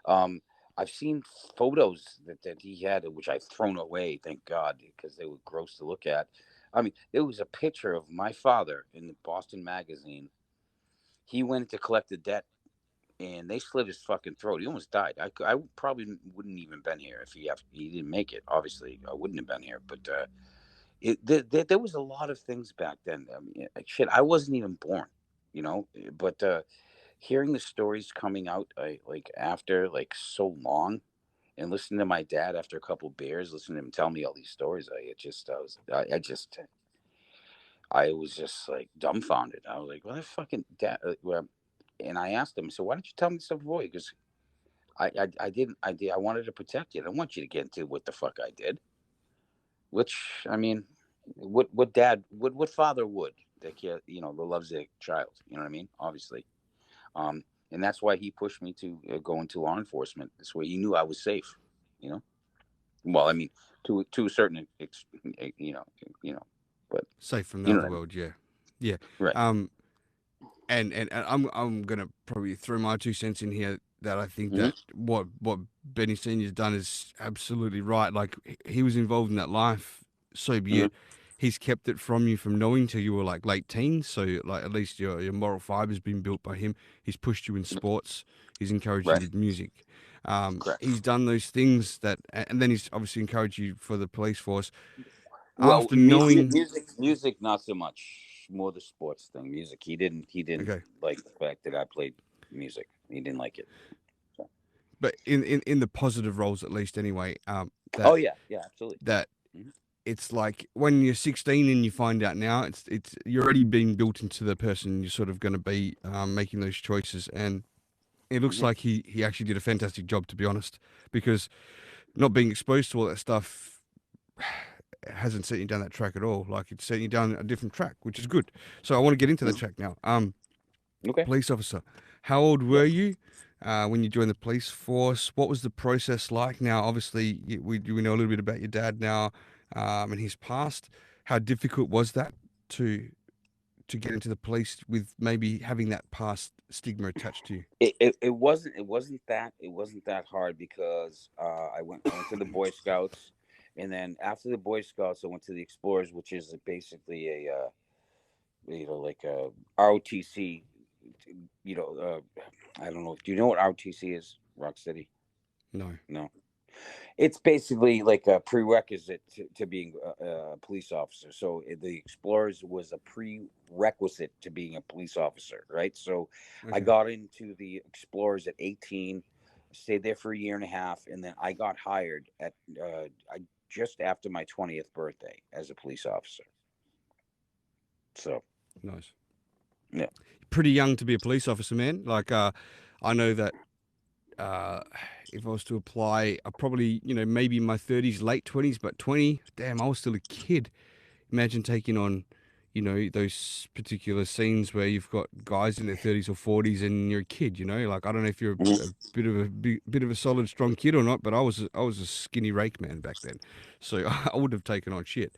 S1: Um, I've seen photos that he had, which I've thrown away, thank God, because they were gross to look at. I mean, there was a picture of my father in the Boston magazine. He went to collect the debt, and they slit his fucking throat. He almost died. I probably wouldn't even been here if he didn't make it. Obviously, I wouldn't have been here. But there was a lot of things back then. I mean, shit, I wasn't even born, But hearing the stories coming out, like after like so long, and listening to my dad after a couple beers, listening to him tell me all these stories, I was just like dumbfounded. I was like, "Well, that fucking dad." Well, and I asked him, "So why didn't you tell me stuff before?" Because I didn't. I wanted to protect you. I don't want you to get into what the fuck I did. Which I mean, what dad what father would that care, that loves their child. You know what I mean? Obviously, and that's why he pushed me to go into law enforcement. This way, he knew I was safe. You know. Well, I mean, to a certain, you know, you know, but
S2: Safe from the
S1: you know
S2: other
S1: what I mean,
S2: world, yeah.
S1: right?
S2: Um, and I'm gonna probably throw my 2 cents in here that I think
S1: Hmm.
S2: that what Benny Senior's done is absolutely right. Like he was involved in that life, so be
S1: Hmm.
S2: it. He's kept it from you from knowing till you were like late teens. So like at least your moral fiber's been built by him. He's pushed you in sports. He's encouraged you
S1: Right.
S2: with music.
S1: Correct.
S2: He's done those things that, and then he's obviously encouraged you for the police force
S1: Well,
S2: after knowing.
S1: music, not so much. More the sports thing. Music. He didn't
S2: Okay,
S1: like the fact that I played music. He didn't like it. So.
S2: but in the positive roles at least, anyway.
S1: Oh
S2: That
S1: yeah, yeah, absolutely.
S2: that
S1: Mhm.
S2: it's like when you're 16 and you find out now, it's you're already being built into the person you're sort of going to be, making those choices. And it looks
S1: Mhm.
S2: like he actually did a fantastic job, to be honest, because not being exposed to all that stuff hasn't sent you down that track at all. Like it's sent you down a different track, which is good. So I want to get into that
S1: Mhm.
S2: track now.
S1: Okay.
S2: Police officer, how old
S1: Yeah.
S2: were you when you joined the police force? What was the process like? Now, obviously, we know a little bit about your dad now, and his past. How difficult was that to to get into the police with maybe having that past stigma attached to you?
S1: It wasn't that hard because I went to the Boy Scouts, and then after the Boy Scouts I went to the Explorers, which is basically a like a ROTC. You know, I don't know. Do you know what ROTC is? Rocksteady?
S2: No.
S1: No. It's basically like a prerequisite to being a police officer. So the Explorers was a prerequisite to being a police officer, right? So I
S2: Okay.
S1: got into the Explorers at 18, stayed there for a year and a half, and then I got hired at just after my 20th birthday as a police officer. So
S2: Nice.
S1: yeah.
S2: Pretty young to be a police officer, man. Like, I know that uh, if I was to apply, I probably, maybe in my 30s, late 20s, but 20, damn, I was still a kid. Imagine taking on, those particular scenes where you've got guys in their 30s or 40s and you're a kid, like, I don't know if you're
S1: Mhm.
S2: a bit of a solid, strong kid or not, but I was a skinny rake man back then. So I would have taken on shit.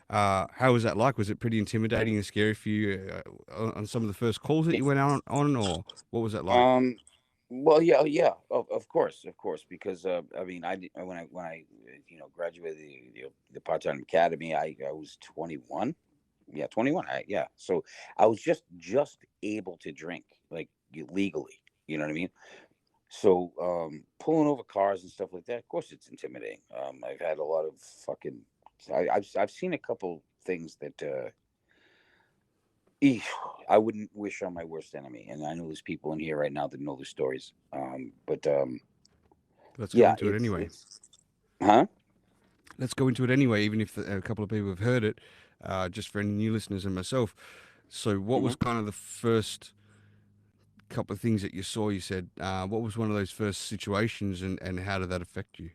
S2: How was that like? Was it pretty intimidating and scary for you on some of the first calls that you went on, or what was that like?
S1: Um. Well, yeah, yeah, of course, because I mean, when I graduated the part time academy, I was 21. Yeah, 21. Yeah, so I was just able to drink like legally. You know what I mean? So pulling over cars and stuff like that. Of course, it's intimidating. I've had a lot of fucking. I've seen a couple things that. Eesh, I wouldn't wish on my worst enemy, and I know there's people in here right now that know the stories. But
S2: Let's go
S1: yeah,
S2: into it
S1: it's
S2: anyway.
S1: it's huh?
S2: Let's go into it anyway, even if a couple of people have heard it, just for any new listeners and myself. So, what
S1: Hmm.
S2: was kind of the first couple of things that you saw? You said, what was one of those first situations, and how did that affect you?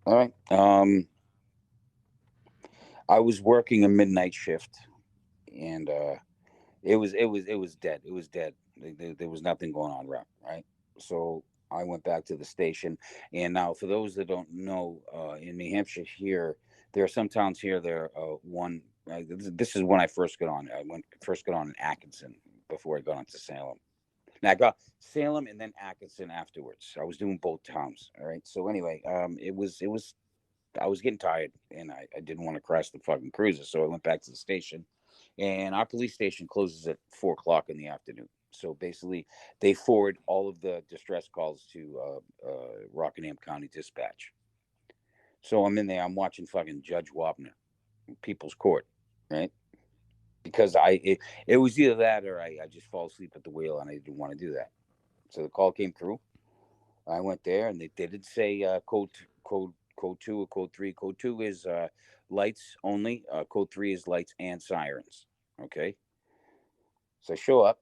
S1: All right. I was working a midnight shift, and it was dead. It was dead. There was nothing going on, right? So I went back to the station, and now for those that don't know, in New Hampshire here, there are some towns here. There one. This is when I first got on. I got on in Atkinson before I got on to Salem. Now I got Salem and then Atkinson afterwards. I was doing both towns. All right. So anyway, it was I was getting tired and I didn't want to crash the fucking cruiser. So I went back to the station, and our police station closes at 4 o'clock in the afternoon. So basically, they forward all of the distress calls to Rockingham County Dispatch. So I'm in there, I'm watching fucking Judge Wapner, People's Court, right? Because it was either that or I just fall asleep at the wheel and I didn't want to do that. So the call came through. I went there, and they did say code two or code three. Code two is lights only. Code three is lights and sirens. Okay, so I show up.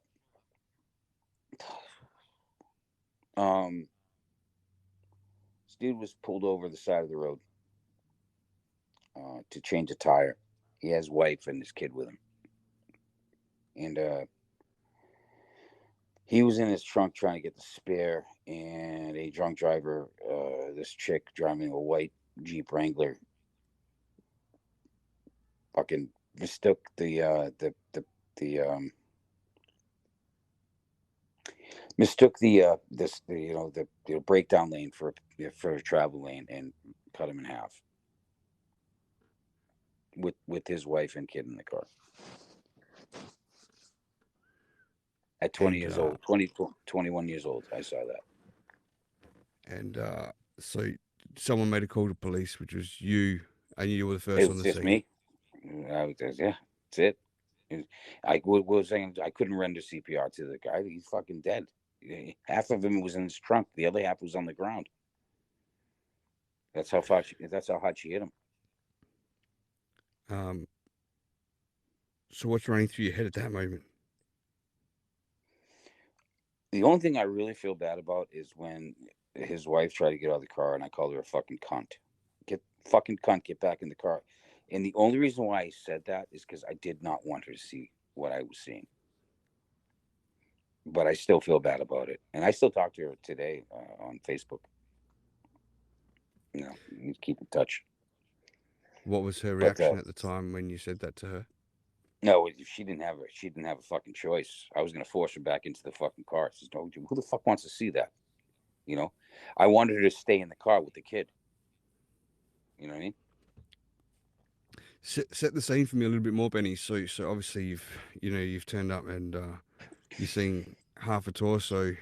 S1: Um, this dude was pulled over the side of the road to change a tire. He has his wife and his kid with him, and he was in his trunk trying to get the spare. And a drunk driver, this chick driving a white Jeep Wrangler, fucking mistook the mistook the breakdown lane for a travel lane and cut him in half with his wife and kid in the car at 20
S2: And
S1: years old, 20 21 years old. I saw that.
S2: and so someone made a call to police, which was you, and you were the
S1: It
S2: first on
S1: was
S2: the
S1: just
S2: scene.
S1: me. I was just, yeah, that's it. Was saying I couldn't render CPR to the guy. He's fucking dead. Half of him was in his trunk. The other half was on the ground. That's how far. That's how hard she hit him.
S2: Um, so what's running through your head at that moment?
S1: The only thing I really feel bad about is when his wife tried to get out of the car and I called her a fucking cunt. Get fucking cunt. Get back in the car. And the only reason why I said that is because I did not want her to see what I was seeing. But I still feel bad about it, and I still talk to her today on Facebook. You keep in touch.
S2: What was her
S1: But
S2: reaction at the time when you said that to her?
S1: no, she didn't have a fucking choice. I was gonna force her back into the fucking car. She says, "No, who the fuck wants to see that?" You know, I wanted her to stay in the car with the kid. You know what I mean?
S2: Set the scene for me a little bit more, Benny. So obviously you've turned up and you're seeing half a torso,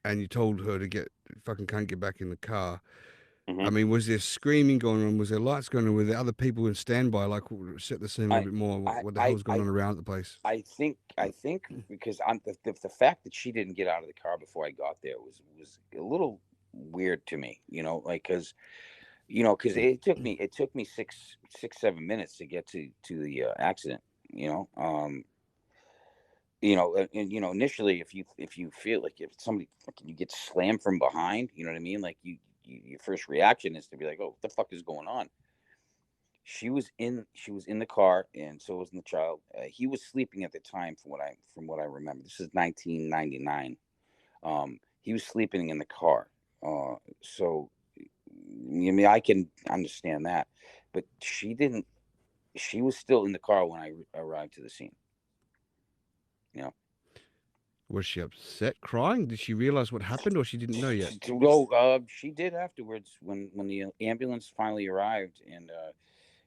S2: and you told her to get fucking can't get back in the car. I
S1: Hmm.
S2: mean, was there screaming going on? Was there lights going on? Were there other people in standby? Like, set the scene a little
S1: I,
S2: bit more.
S1: I,
S2: What the
S1: I,
S2: hell's going
S1: I,
S2: on around the place?
S1: I think because the fact that she didn't get out of the car before I got there was a little weird to me. Because it took me 6 7 minutes to get to the accident. You know, and initially, if you feel like if somebody fucking you get slammed from behind, you know what I mean. Like your first reaction is to be like, oh, what the fuck is going on? She was in the car, and so was the child. He was sleeping at the time, from what I remember. This is 1999. He was sleeping in the car. So I mean, I can understand that, but she didn't. She was still in the car when I arrived to the scene. You know,
S2: Was she upset, crying? Did she realize what happened, or she didn't know yet?
S1: no, she did afterwards when the ambulance finally arrived, and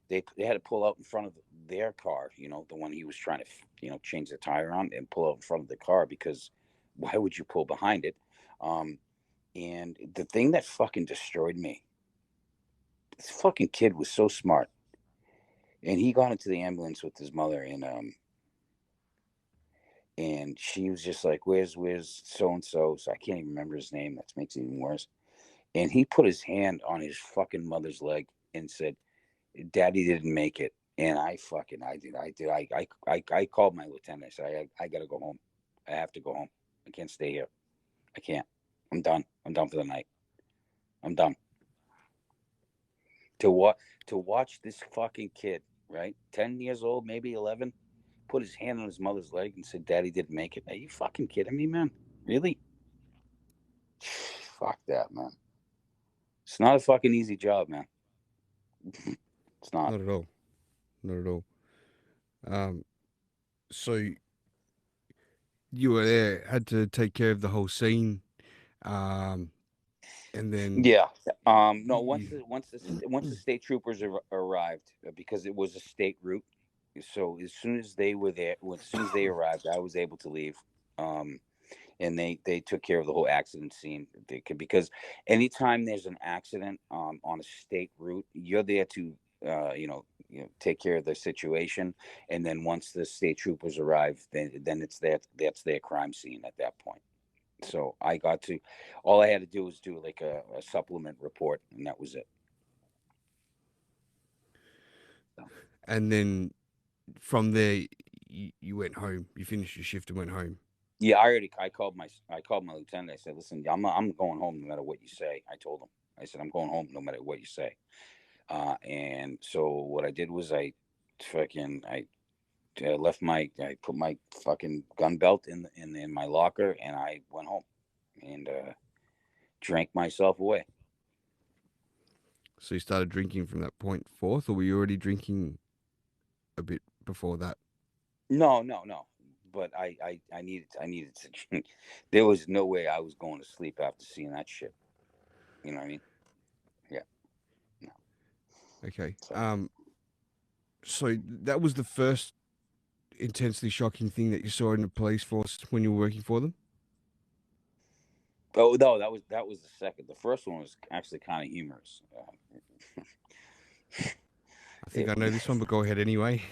S1: they had to pull out in front of their car. The one he was trying to change the tire on and pull out in front of the car because why would you pull behind it? Um, and the thing that fucking destroyed me, this fucking kid was so smart, and he got into the ambulance with his mother, and she was just like, "Where's so and so?" So I can't even remember his name. That makes it even worse. And he put his hand on his fucking mother's leg and said, "Daddy didn't make it." And I called my lieutenant. I said, "I gotta go home. I have to go home. I can't stay here. I can't. I'm done. I'm done for the night. I'm done." To what? To watch this fucking kid, right? 10 years old, maybe 11, put his hand on his mother's leg and said, "Daddy didn't make it." Are you fucking kidding me, man? Really? Fuck that, man. It's not a fucking easy job, man. It's not.
S2: Not at all. Not at all. Um, so you were there, had to take care of the whole scene, um, and then
S1: Yeah. No.
S2: you,
S1: Once the state troopers arrived, because it was a state route. So as soon as they were there, as soon as they arrived, I was able to leave. Um, and they took care of the whole accident scene. Because anytime there's an accident on a state route, you're there to take care of the situation. And then once the state troopers arrive, then that's their crime scene at that point. So all I had to do was do like a supplement report, and that was it. So,
S2: and then from there you went home. You finished your shift and went home.
S1: yeah, I called my lieutenant. I said, "Listen, I'm going home no matter what you say." I told him. I said, "I'm going home no matter what you say." And so what I did was I put my fucking gun belt in my locker, and I went home and drank myself away.
S2: So you started drinking from that point forth, or were you already drinking a bit before that?
S1: No, no, no. But I needed to drink. There was no way I was going to sleep after seeing that shit. You know what I mean? Yeah. No.
S2: Okay.
S1: So
S2: So that was the first intensely shocking thing that you saw in the police force when you were working for them.
S1: Oh no, that was the second. The first one was actually kind of humorous.
S2: I think
S1: It,
S2: I know this one, but go ahead anyway.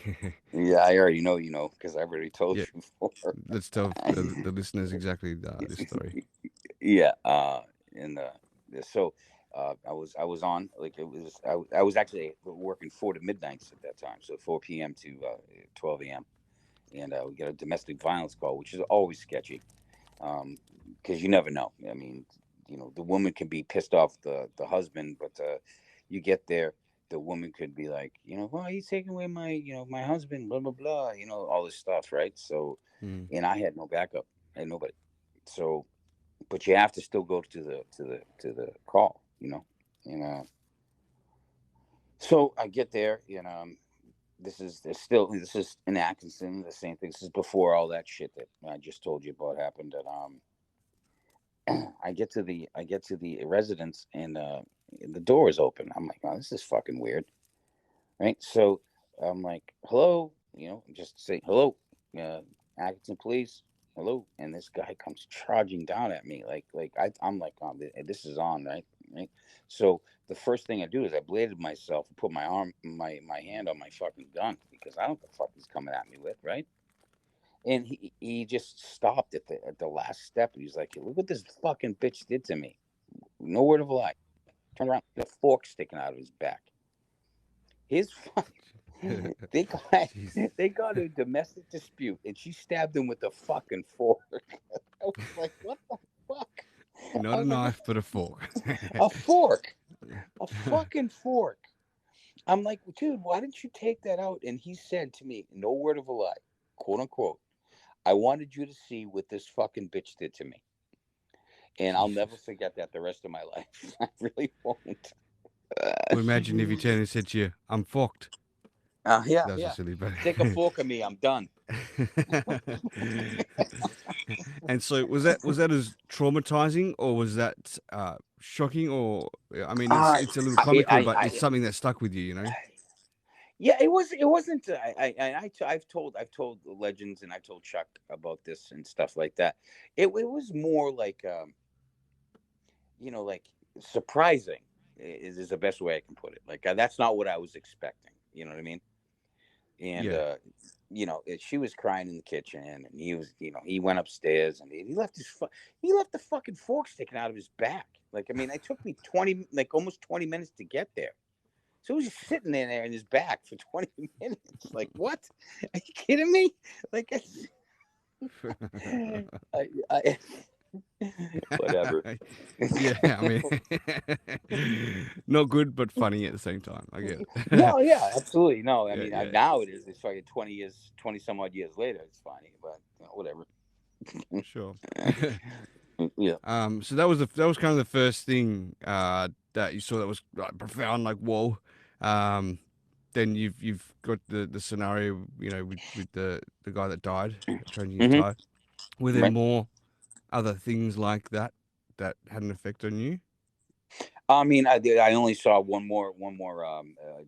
S1: yeah, I already know, because I already told
S2: Yeah,
S1: you before.
S2: let's tell the listeners exactly this story.
S1: Yeah, and so I was on, like, I was actually working 4 to midnights at that time, so 4 p.m. to 12 a.m. And we got a domestic violence call, which is always sketchy, because you never know. I mean, the woman can be pissed off the husband, but you get there, the woman could be like, well, he's taking away my husband, blah blah blah, all this stuff, right? So,
S2: Mm.
S1: and I had no backup, I had nobody. So, but you have to still go to the call, and so I get there, and this is in Atkinson, the same thing. This is before all that shit that I just told you about happened. And I get to the residence, and the door is open. I'm like, oh, this is fucking weird, right? So I'm like, hello, just say hello, uh, Atkinson Police, hello, and this guy comes charging down at me, I'm like, oh, this is on, right, right. So the first thing I do is I bladed myself and put my hand on my fucking gun, because I don't know what the fuck he's coming at me with, right? And he just stopped at the last step. And he's like, hey, look what this fucking bitch did to me. No word of a lie. Turned around, the fork sticking out of his back. His they got
S2: Jeez.
S1: they got a domestic dispute, and she stabbed him with a fucking fork. I was like, what the fuck? I
S2: Not a
S1: was like,
S2: knife, but a fork.
S1: a fork, a fucking fork. I'm like, dude, why didn't you take that out? And he said to me, no word of a lie, quote unquote, I wanted you to see what this fucking bitch did to me. And I'll never
S2: Jesus.
S1: forget that the rest of my life. I really won't.
S2: Well, imagine if you turned and said to you, "I'm fucked."
S1: Yeah,
S2: That was a
S1: yeah.
S2: silly, but.
S1: Take a fork of me. I'm done.
S2: And so was that as traumatizing, or was that shocking, or I mean, it's
S1: Uh,
S2: it's a little
S1: I,
S2: comical,
S1: I,
S2: but it's
S1: I,
S2: something that stuck with you.
S1: yeah, it was. It wasn't. I've told legends, and I've told Chuck about this and stuff like that. It was more like, like, surprising is the best way I can put it. Like, that's not what I was expecting. You know what I mean? And
S2: Yeah.
S1: she was crying in the kitchen, and he went upstairs, and he left he left the fucking fork sticking out of his back. Like, I mean, it took me almost 20 minutes to get there. So he was just sitting there in his back for 20 minutes. Like, what? Are you kidding me? Like, I whatever.
S2: Yeah, I mean, not good, but funny at the same time. I get it.
S1: No, yeah, absolutely. No, I
S2: Yeah,
S1: mean,
S2: yeah,
S1: now it is. It's fucking 20 years, 20 some odd years later. It's funny, but whatever.
S2: sure.
S1: Yeah.
S2: So that was kind of the first thing that you saw that was like, profound, like whoa. Um, then you've got the scenario, with the guy that died, changing his
S1: Hmm.
S2: tire. Were there
S1: Right.
S2: more other things like that had an effect on you?
S1: I mean, I only saw one more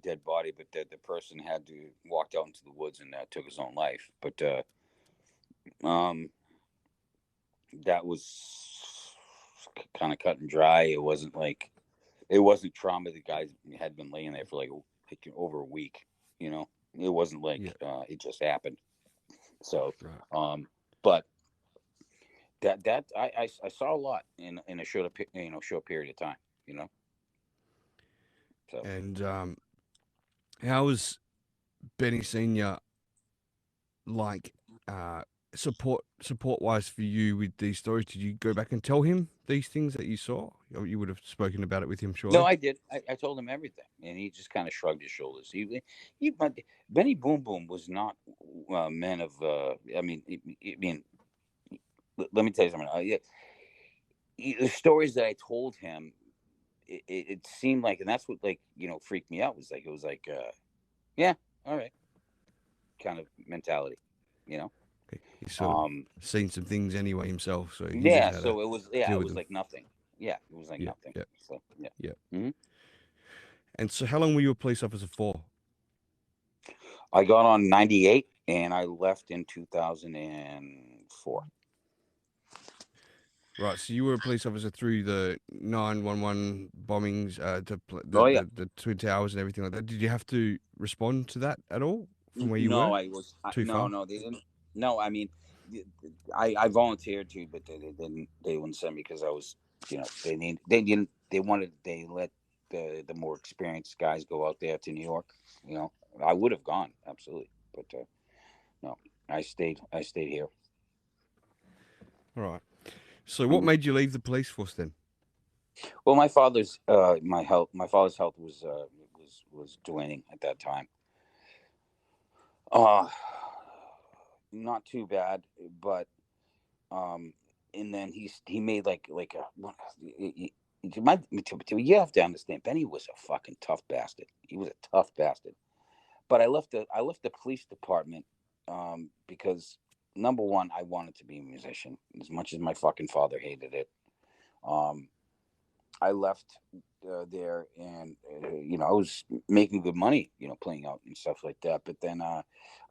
S1: dead body, but the person had to walked out into the woods and took his own life. But um, that was kind of cut and dry. It wasn't trauma. The guy had been laying there for like over a week. It wasn't like
S2: Yeah,
S1: it just happened. So,
S2: right.
S1: but I saw a lot in a short period of time. You know, so.
S2: And how was Benny Senior like support wise for you with these stories? Did you go back and tell him these things that you saw? Or you would have spoken about it with him,
S1: No,
S2: surely.
S1: I did. I told him everything, and he just kind of shrugged his shoulders. But Benny Boom Boom was not a man of. I mean, let me tell you something. Yeah, the stories that I told him, it seemed like, and that's what, like, freaked me out. Was like, it was like, yeah, all right, kind of mentality, you know.
S2: He's sort of
S1: Um,
S2: seen some things anyway himself, so he knows
S1: yeah.
S2: how to
S1: So it
S2: deal with
S1: was
S2: them.
S1: like nothing. Yeah, it was like
S2: Yeah,
S1: nothing.
S2: yeah,
S1: So yeah.
S2: yeah.
S1: Hmm.
S2: And so, how long were you a police officer for?
S1: I got on 98, and I left in 2004.
S2: Right. So you were a police officer through the 911 bombings,
S1: Oh yeah.
S2: the Twin Towers and everything like that. Did you have to respond to that at all from where you
S1: No,
S2: were?
S1: I was
S2: Too
S1: no,
S2: far?
S1: no, they didn't. No, I mean, I volunteered to, but they didn't. They wouldn't send me because I was, they didn't. They wanted. They let the more experienced guys go out there to New York. You know, I would have gone absolutely, but no, I stayed. I stayed here.
S2: All right. So what
S1: Mhm.
S2: made you leave the police force then?
S1: Well, my father's health was dwindling at that time. Uh not too bad, but um, and then he made like a you have to understand, Benny was a fucking tough bastard. He was a tough bastard. But I left the police department because number one, I wanted to be a musician as much as my fucking father hated it. Um, I left there, and I was making good money, playing out and stuff like that. But then I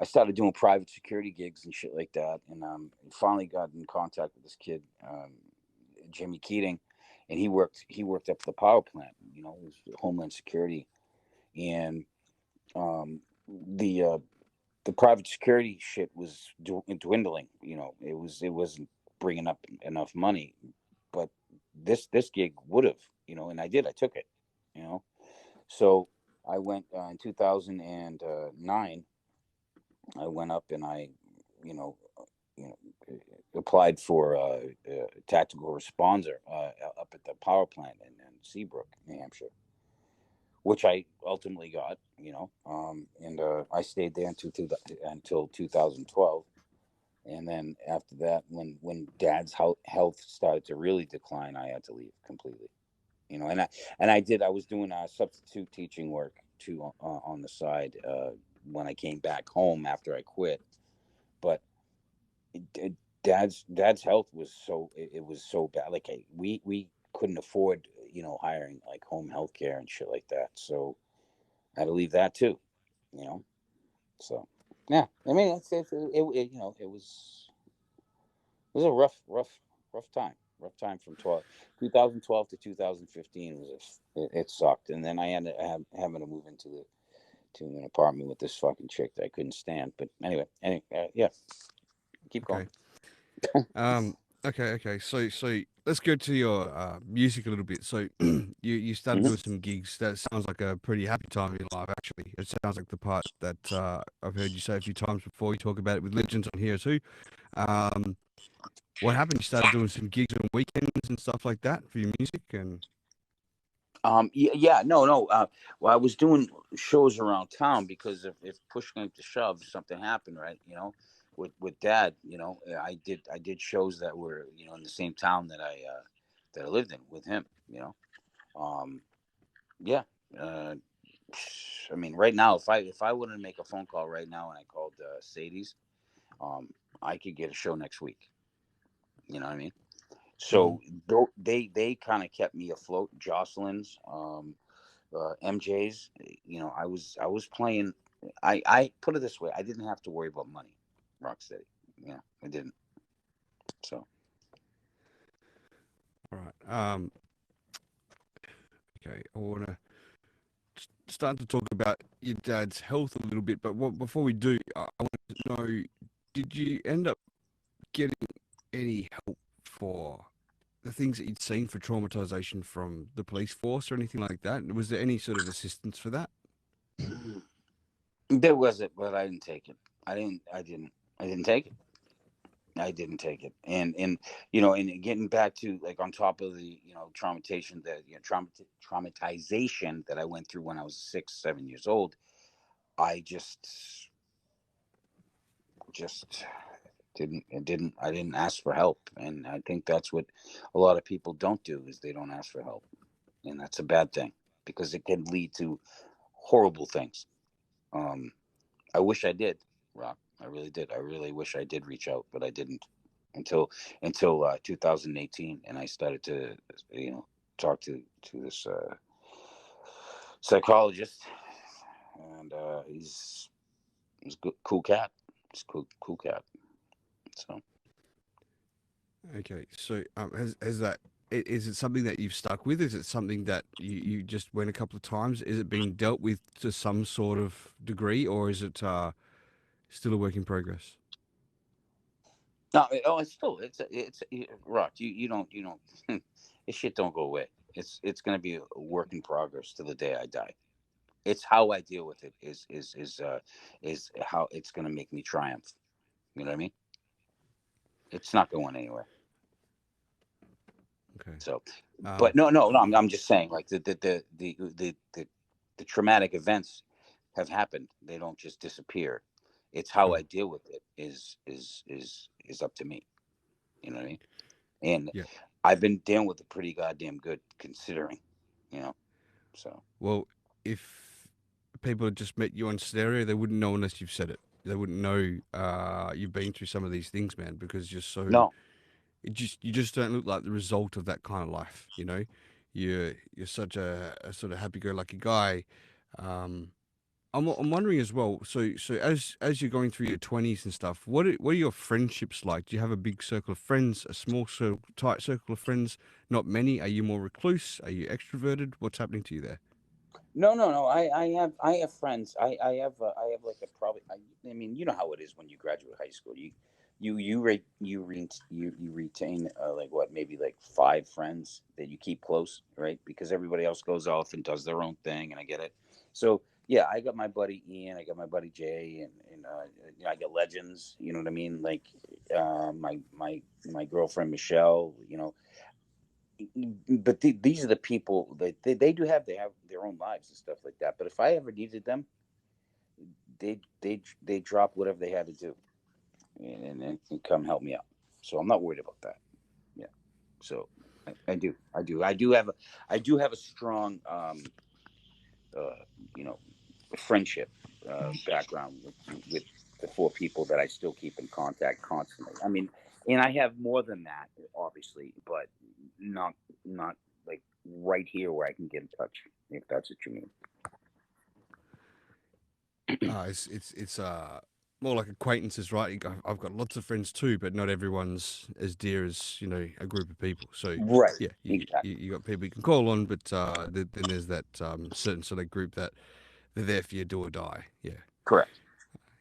S1: started doing private security gigs and shit like that, and finally got in contact with this kid, Jimmy Keating, and he worked up at the power plant. It was Homeland Security, and the the private security shit was dwindling. It wasn't bringing up enough money, but this gig would have, and I did. I took it, you know. So I went in 2009. I went up and you know, you know, applied for a tactical responder up at the power plant in Seabrook, New Hampshire, which I ultimately got. And I stayed there until 2012. And then after that, when Dad's health started to really decline, I had to leave completely. And I was doing substitute teaching work too on the side when I came back home after I quit. But Dad's health was it was so bad. Like we couldn't afford hiring like home health care and shit like that. So I had to leave that too. You know. So yeah, I mean it was a rough time. Rough time from 2012 to 2015 it sucked, and then I ended up having to move to an apartment with this fucking chick that I couldn't stand. But anyway, yeah, keep going.
S2: Okay. Um. Okay. Okay. So let's go to your music a little bit. So you started doing
S1: Hmm.
S2: some gigs. That sounds like a pretty happy time in your life. Actually, it sounds like the part that I've heard you say a few times before. You talk about it with legends on here too. Um. What happened? You started doing some gigs on weekends and stuff like that for your music, and
S1: Yeah, yeah, no, no. Well, I was doing shows around town because if push came to shove, something happened, right? With Dad, I did shows that were in the same town that I lived in with him. Um, yeah. Uh, I mean, right now, if I wanted to make a phone call right now and I called Sadie's, um, I could get a show next week. You know what I mean?
S2: mm,
S1: So they kind of kept me afloat. Jocelyn's, MJ's. I was playing. I put it this way: I didn't have to worry about money. Rocksteady. Yeah, I didn't. So
S2: all right. Okay. I want to start to talk about your dad's health a little bit, but before we do, I want to know: did you end up getting any help for the things that you'd seen for traumatization from the police force or anything like that? Was there any sort of assistance for that?
S1: there was it, but I didn't take it. I didn't. I didn't. I didn't take it. I didn't take it. And getting back to like on top of the traumatization traumatization that I went through when I was 6, 7 years old. I just I didn't ask for help, and I think that's what a lot of people don't do is they don't ask for help, and that's a bad thing because it can lead to horrible things. Um, I wish I did, Rock. I really did. I really wish I did reach out, but I didn't until 2018, and I started to talk to this psychologist, and he's a cool cat. He's cool cat. So
S2: Okay, so has that is it something that you've stuck with? Is it something that you just went a couple of times? Is it being dealt with to some sort of degree, or is it still a work in progress?
S1: No, oh, it's still rock. You don't this shit don't go away. It's gonna be a work in progress to the day I die. It's how I deal with it is how it's gonna make me triumph. You know what I mean? It's not going anywhere.
S2: Okay.
S1: So, but
S2: Um,
S1: no. I'm just saying, like the traumatic events have happened. They don't just disappear. It's how
S2: sure.
S1: I deal with it is up to me. You know what I mean? And
S2: Yeah.
S1: I've been dealing with it pretty goddamn good, considering. You know, so
S2: Well, if people had just met you on stereo, they wouldn't know unless you've said it. They wouldn't know you've been through some of these things, man, because you're so
S1: no,
S2: you just don't look like the result of that kind of life. You know, you're such a sort of happy-go-lucky guy. Um, I'm wondering as well. So as you're going through your 20s and stuff, what are your friendships like? Do you have a big circle of friends, a small circle, tight circle of friends? Not many. Are you more recluse? Are you extroverted? What's happening to you there?
S1: no. I have friends. I have like a probably. I mean, you know how it is when you graduate high school. You retain like what, maybe like five friends that you keep close, right? Because everybody else goes off and does their own thing, and I get it. So yeah, I got my buddy Ian, I got my buddy Jay, and I got legends. You know what I mean? Like my girlfriend Michelle. But these are the people that they have their own lives and stuff like that. But if I ever needed them, they drop whatever they had to do and come help me out. So I'm not worried about that. Yeah. So I do have a strong uh, you know friendship background with the four people that I still keep in contact constantly. I mean, and I have more than that, obviously, but not like right here where I can get in touch, if that's what you mean.
S2: It's more like acquaintances, right? I've got lots of friends too, but not everyone's as dear as a group of people. So
S1: Right.
S2: yeah,
S1: Exactly.
S2: you got people you can call on, but then there's that certain sort of group that they're there for you, do or die. Yeah,
S1: Correct.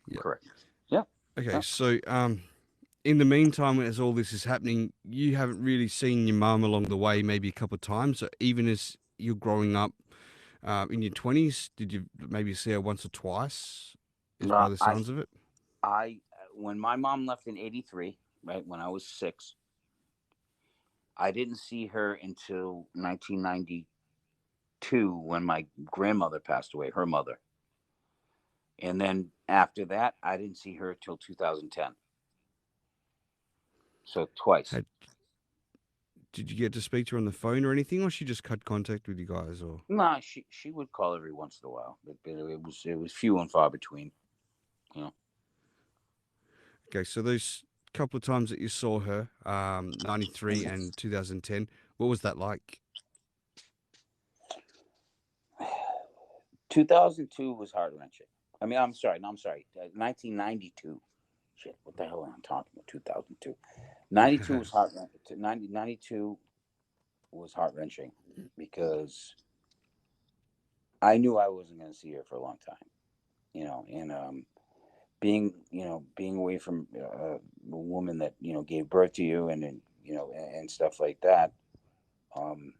S2: yeah.
S1: Correct. Yeah.
S2: Okay,
S1: Yeah.
S2: so in the meantime, as all this is happening, you haven't really seen your mum along the way, maybe a couple of times. So even as you're growing up in your 20s, did you maybe see her once or twice? Is by
S1: Uh,
S2: the
S1: I
S2: sounds of it.
S1: I when my mom left in '83, right when I was 6, I didn't see her until 1992 when my grandmother passed away, her mother. And then after that, I didn't see her till 2010. So twice.
S2: Had Did you get to speak to her on the phone or anything, or she just cut contact with you guys? Or
S1: Nah, she would call every once in a while, but it was few and far between. You know,
S2: okay, so those couple of times that you saw her, 93 and 2010, what was that like?
S1: 2002 was heart wrenching. I mean, I'm sorry, no, I'm sorry, 1992. Shit, what the hell am I talking about? 2002. 92 was heart wrenching. 92 was heart wrenching because I knew I wasn't going to see her for a long time. And being away from a woman that gave birth to you, and stuff like that, um,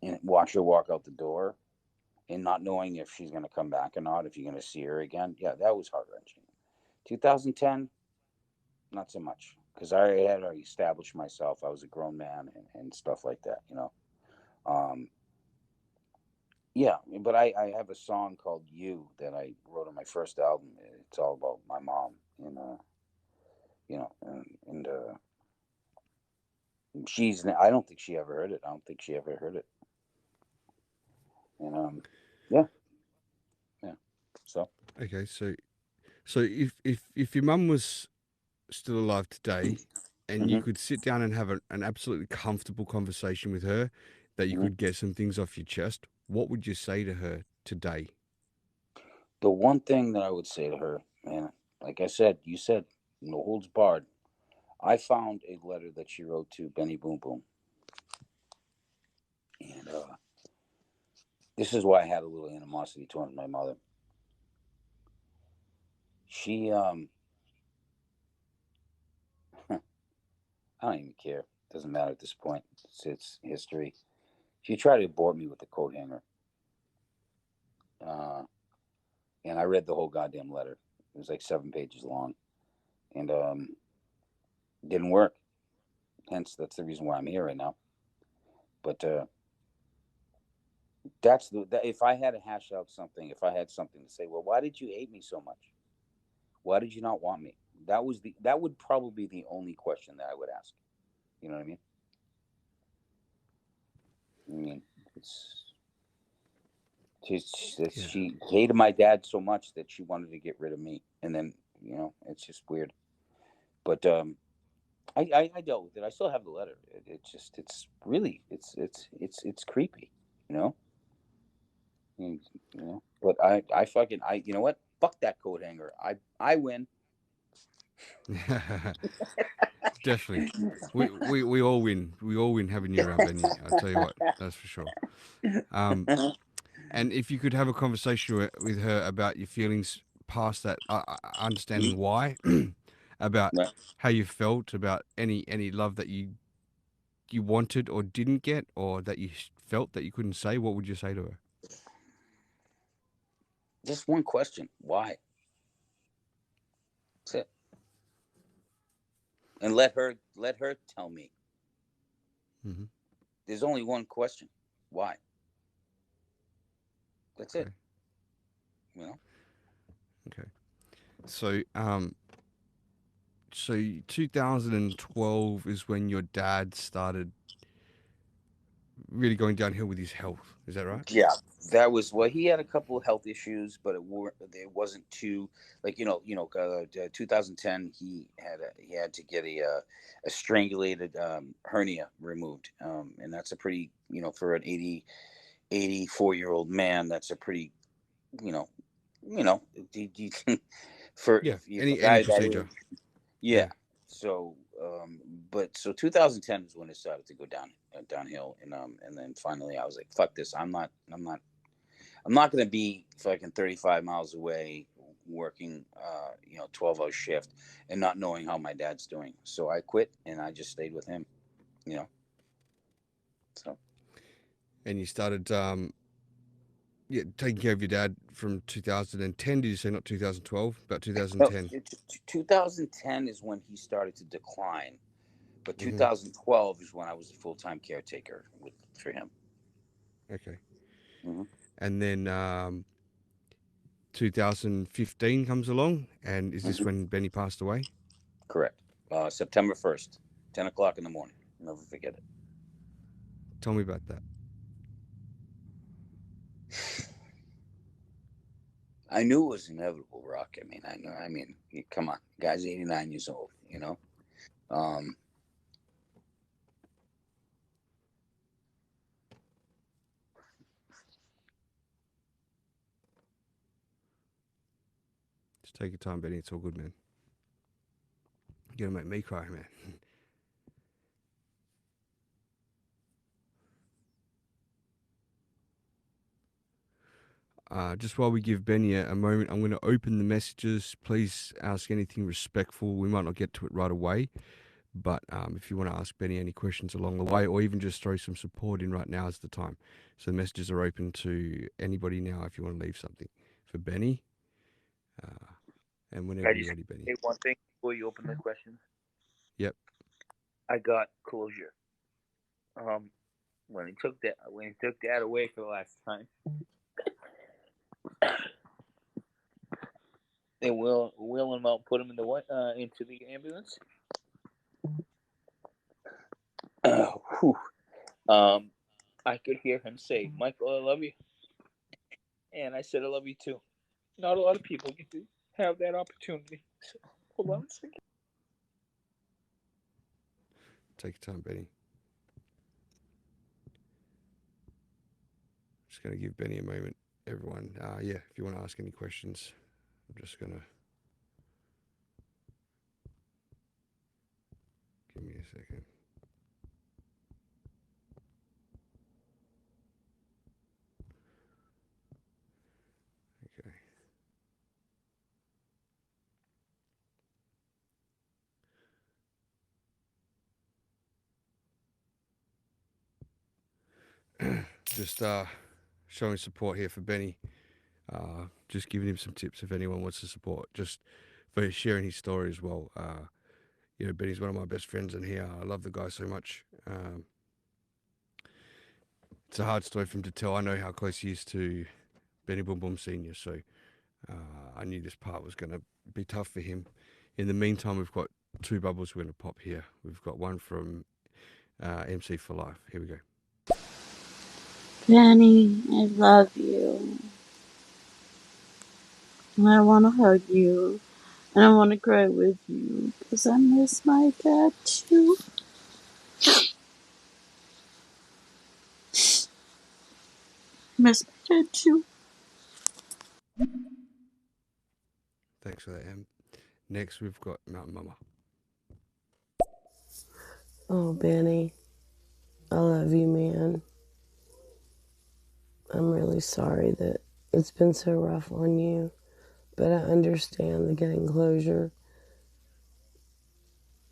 S1: and watch her walk out the door, and not knowing if she's going to come back or not, if you're going to see her again. Yeah, that was heart wrenching. 2010, not so much, because I had already established myself. I was a grown man, and stuff like that. Um, yeah, but I have a song called "You" that I wrote on my first album. It's all about my mom, and I don't think she ever heard it. I don't think she ever heard it. And yeah, yeah. So
S2: Okay, so if your mum was still alive today, and you
S1: hmm
S2: could sit down and have an absolutely comfortable conversation with her, that you
S1: hmm
S2: could get some things off your chest, what would you say to her today?
S1: the one thing that I would say to her, man, like I said, you said no holds barred. I found a letter that she wrote to Benny Boom Boom, and this is why I had a little animosity towards my mother. She I don't even care. Doesn't matter at this point. It's history. She tried to abort me with the coat hanger, uh, and I read the whole goddamn letter. It was like 7 pages long, and didn't work. Hence, that's the reason why I'm here right now. But if I had to hash out something, if I had something to say, well, why did you hate me so much? Why did you not want me? That would probably be the only question that I would ask. You know what I mean? I mean, it's
S2: Yeah.
S1: she hated my dad so much that she wanted to get rid of me, and then it's just weird. But I dealt with it. I still have the letter. It's really it's creepy, you know. And, but I fucking you know what? Fuck that coat hanger. I win.
S2: Definitely. We all win. We all win having you around, Benny. I'll tell you what, that's for sure. Um, and if you could have a conversation with her about your feelings past that, understanding why, about
S1: Right.
S2: how you felt, about any love that you wanted or didn't get, or that you felt that you couldn't say, what would you say to her?
S1: Just one question. Why? That's it. And let her tell me.
S2: Hmm.
S1: There's only one question. Why? That's it.
S2: Okay.
S1: You know.
S2: Okay. So, so 2012 is when your dad started really going downhill with his health. Is that right?
S1: Yeah, that was well. He had a couple of health issues, but it wasn't too like 2010. He had to get a strangulated hernia removed, and that's a pretty for an 84-year-old man. That's a pretty you know you know for
S2: Yeah.
S1: if a
S2: Any
S1: guy that age.
S2: procedure.
S1: Yeah.
S2: Yeah.
S1: So, but so 2010 is when it started to go downhill, and then finally I was like, "Fuck this! I'm not going to be fucking 35 miles away working, 12-hour shift and not knowing how my dad's doing." So I quit and I just stayed with him. You know. So
S2: And you started yeah, taking care of your dad from 2010. Did you say not 2012? About
S1: no,
S2: 2010.
S1: 2010 is when he started to decline, but
S2: Hmm.
S1: 2012 is when I was a full-time caretaker for him.
S2: Okay.
S1: Hmm.
S2: And then 2015 comes along, and is this
S1: Hmm.
S2: when Benny passed away?
S1: Correct. September 1st, 10 o'clock in the morning. I'll never forget it.
S2: Tell me about that.
S1: I knew it was inevitable, Rock. I mean, I know. I mean, come on, guy's 89 years old. Um,
S2: Just take your time, Benny. It's all good, man. You're gonna make me cry, man. Just while we give Benny a moment, I'm going to open the messages. Please ask anything respectful. We might not get to it right away, but if you want to ask Benny any questions along the way, or even just throw some support in right now, is the time. So the messages are open to anybody now if you want to leave something for Benny. Uh, and
S3: I
S2: whenever you're
S3: just
S2: ready, Benny.
S3: say one thing before you open the questions.
S2: Yep.
S3: I got closure. Um, when he took Dad away for the last time, they wheel him out, put him in into the ambulance. Whew. I could hear him say, "Michael, I love you," and I said, "I love you too." Not a lot of people get to have that opportunity. So, hold on a second.
S2: Take your time, Benny. Just going to give Benny a moment, everyone. Yeah, if you want to ask any questions, I'm just going to. second. Okay. Just showing support here for Benny. Just giving him some tips if anyone wants to support. Just for sharing his story as well. Benny's one of my best friends, and here I love the guy so much. It's a hard story for him to tell. I know how close he is to Benny Boom Boom Senior, so I knew this part was going to be tough for him. In the meantime, we've got two bubbles we're going to pop here. We've got one from MC for Life. Here we go.
S4: Benny, I love you. And I want to hug you. And I want to cry with you. Because I miss my dad too. Miss my dad too.
S2: Thanks for that, Em. Next, we've got Mountain Mama.
S5: Oh, Benny, I love you, man. I'm really sorry that it's been so rough on you, but I understand the getting closure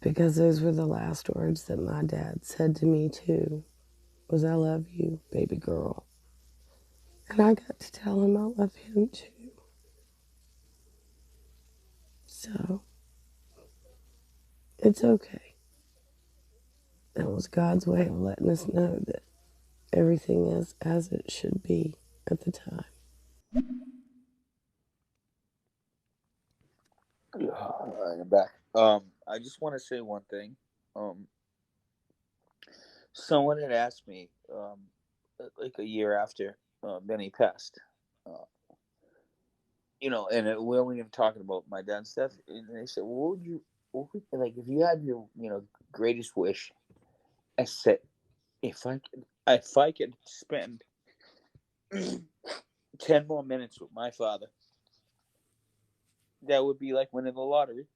S5: because those were the last words that my dad said to me, too, was I love you, baby girl. And I got to tell him I love him, too. So, it's okay. That was God's way of letting us know that everything is as it should be at the time.
S3: All right, I'm back. I just want to say one thing. Someone had asked me, like a year after Benny passed, uh, and we only been talking about my dad's stuff, and they said, well, like, if you had your, greatest wish? I said, if I could spend 10 more minutes with my father, that would be like winning the lottery.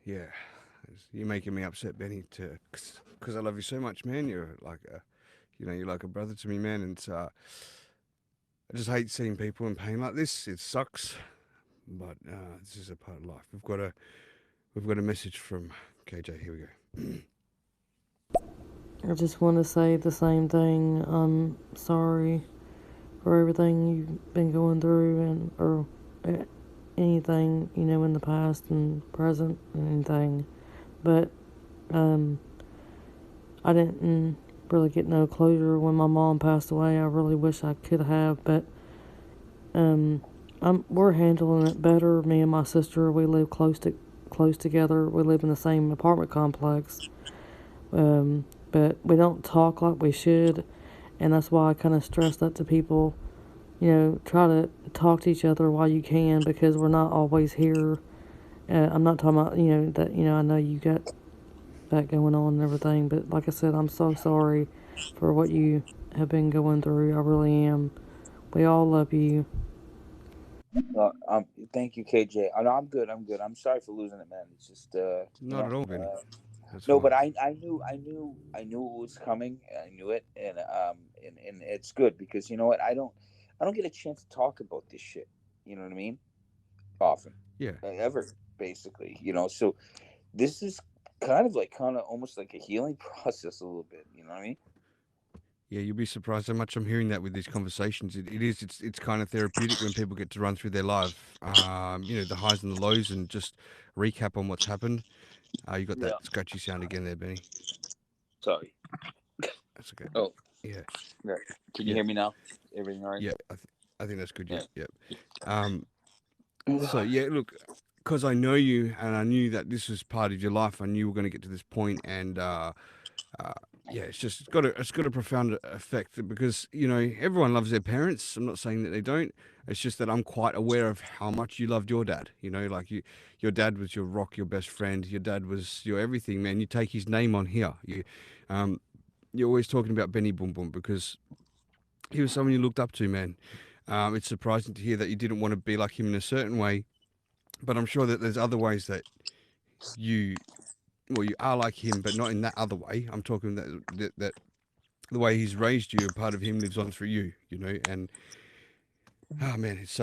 S2: Yeah, you're making me upset, Benny, because I love you so much, man. You're like you're like a brother to me, man. And I just hate seeing people in pain like this. It sucks, but this is a part of life. We've got a message from KJ. Here we go.
S6: I just want to say the same thing. I'm sorry for everything you've been going through or anything, in the past and present and anything. But I didn't really get no closure when my mom passed away. I really wish I could have, but we're handling it better. Me and my sister, we live close together. We live in the same apartment complex. But we don't talk like we should, and that's why I kind of stress that to people. Try to talk to each other while you can, because we're not always here. I'm not talking about, that, I know you got that going on and everything, but like I said, I'm so sorry for what you have been going through. I really am. We all love you.
S3: Thank you, KJ. No, I'm good. I'm good. I'm sorry for losing it, man. It's just,
S2: Not at all, Benny. That's
S3: no,
S2: fine.
S3: but I knew it was coming. I knew it, and it's good because you know what? I don't get a chance to talk about this shit. You know what I mean? Often,
S2: Yeah.
S3: ever, basically. So this is kind of almost like a healing process a little bit. You know what I mean?
S2: Yeah, you'll be surprised how much I'm hearing that with these conversations. It's kind of therapeutic when people get to run through their life, the highs and the lows, and just recap on what's happened. You got
S3: Yeah.
S2: that scratchy sound again there, Benny.
S3: Sorry.
S2: That's okay.
S3: Oh,
S2: Yeah,
S3: yeah. Can you
S2: yeah,
S3: hear me now? Everything all right?
S2: yeah. I think that's good.
S3: Yeah.
S2: Yep, yep. So yeah, look, because I know you, and I knew that this was part of your life. I knew we were going to get to this point, and yeah, it's got a profound effect because everyone loves their parents. I'm not saying that they don't. It's just that I'm quite aware of how much you loved your dad. Like your dad was your rock, your best friend. Your dad was your everything, man. You take his name on here. You're always talking about Benny Boom Boom because he was someone you looked up to, man. It's surprising to hear that you didn't want to be like him in a certain way, but I'm sure that there's other ways that you, well, you are like him, but not in that other way. I'm talking that the way he's raised you, a part of him lives on through you, and oh man, it's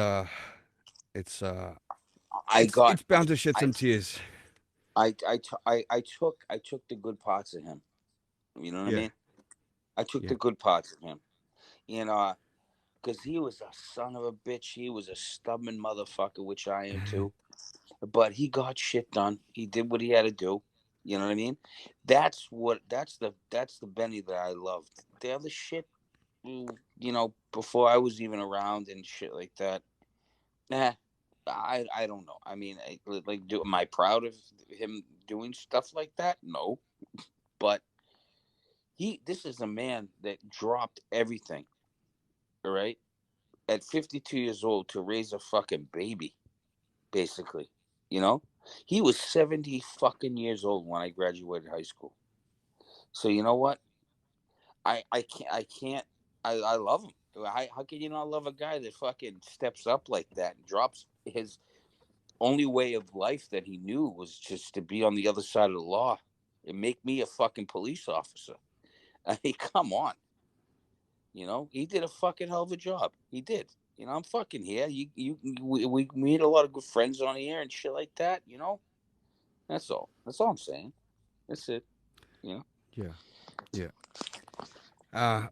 S1: I got
S2: it's bound to shed
S1: I
S2: some tears.
S1: I took the good parts of him. You know what I
S2: Yeah,
S1: mean? I took
S2: yeah.
S1: the good parts of him. You know, because he was a son of a bitch. He was a stubborn motherfucker, which I am too. But he got shit done. He did what he had to do. You know what I mean? That's the Benny that I loved. The other shit, before I was even around and shit like that. Nah, I don't know. I mean, am I proud of him doing stuff like that? No, but this is a man that dropped everything. All right, at 52 years old to raise a fucking baby, basically. You know, he was 70 fucking years old when I graduated high school. So you know what? I can't. I love him. How can you not love a guy that fucking steps up like that and drops his only way of life that he knew was just to be on the other side of the law and make me a fucking police officer? I mean, come on. He did a fucking hell of a job. He did. I'm fucking here. We meet a lot of good friends on here and shit like that. That's all. That's all I'm saying. That's it. You know.
S2: Yeah, yeah. Uh,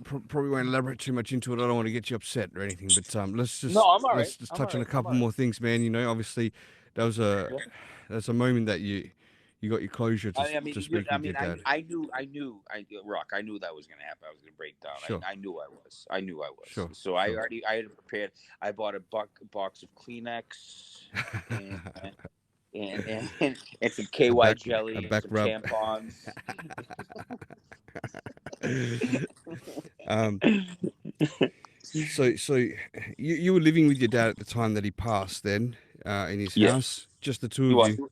S2: Probably won't elaborate too much into it. I don't want to get you upset or anything, but
S1: No, I'm all right.
S2: let's just
S1: I'm all
S2: touch on
S1: right.
S2: a
S1: I'm all
S2: couple
S1: right.
S2: more things, man. Obviously, that was
S1: Yeah.
S2: that's a moment that you got your closure
S1: I mean,
S2: to speak with your
S1: I
S2: dad.
S1: Rock. I knew that was gonna happen. I was gonna break down.
S2: Sure,
S1: I knew I was. I knew I was.
S2: sure,
S1: So
S2: sure.
S1: I had prepared. I bought a box of Kleenex and and some
S2: a
S1: KY
S2: back
S1: jelly and
S2: back
S1: some
S2: rub.
S1: tampons.
S2: um, so you were living with your dad at the time that he passed, then in his
S1: Yeah.
S2: house, just the two
S1: You
S2: of
S1: want?
S2: you.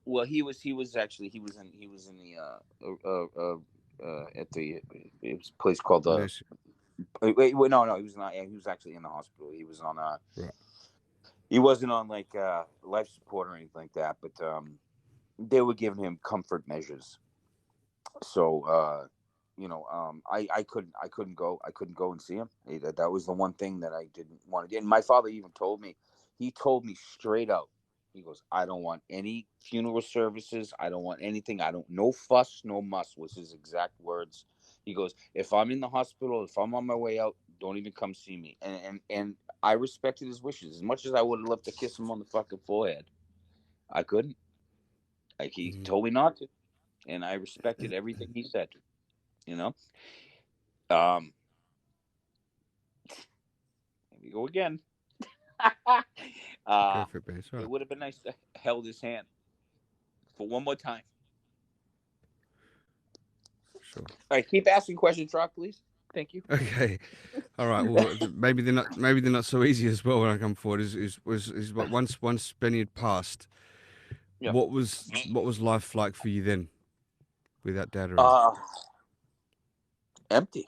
S1: Well, he was in the at the it was a place called the
S2: Nurse,
S1: wait, no, he was not. Yeah, he was actually in the hospital. He was on
S2: right?
S1: he wasn't on like life support or anything like that, but they were giving him comfort measures. So I couldn't go and see him. That was the one thing that I didn't want to do. And my father even told me, he told me straight out, he goes, I don't want any funeral services. I don't want anything. I don't, no fuss, no muss was his exact words. He goes, if I'm in the hospital, if I'm on my way out, don't even come see me. And I respected his wishes as much as I would have loved to kiss him on the fucking forehead. I couldn't. Like, he
S2: Mm.
S1: told me not to, and I respected everything he said. You know. Um, Here we go again.
S2: Go
S1: uh,
S2: for it, man. It's all
S1: it
S2: right.
S1: would have been nice to held his hand for one more time.
S2: Sure.
S1: All right, keep asking questions, Rock, please. Thank you.
S2: Okay. All right. Well, maybe they're not so easy as well when I come forward. Is what once Benny had passed,
S1: Yeah.
S2: what was life like for you then, without Dad around?
S1: Uh, Empty,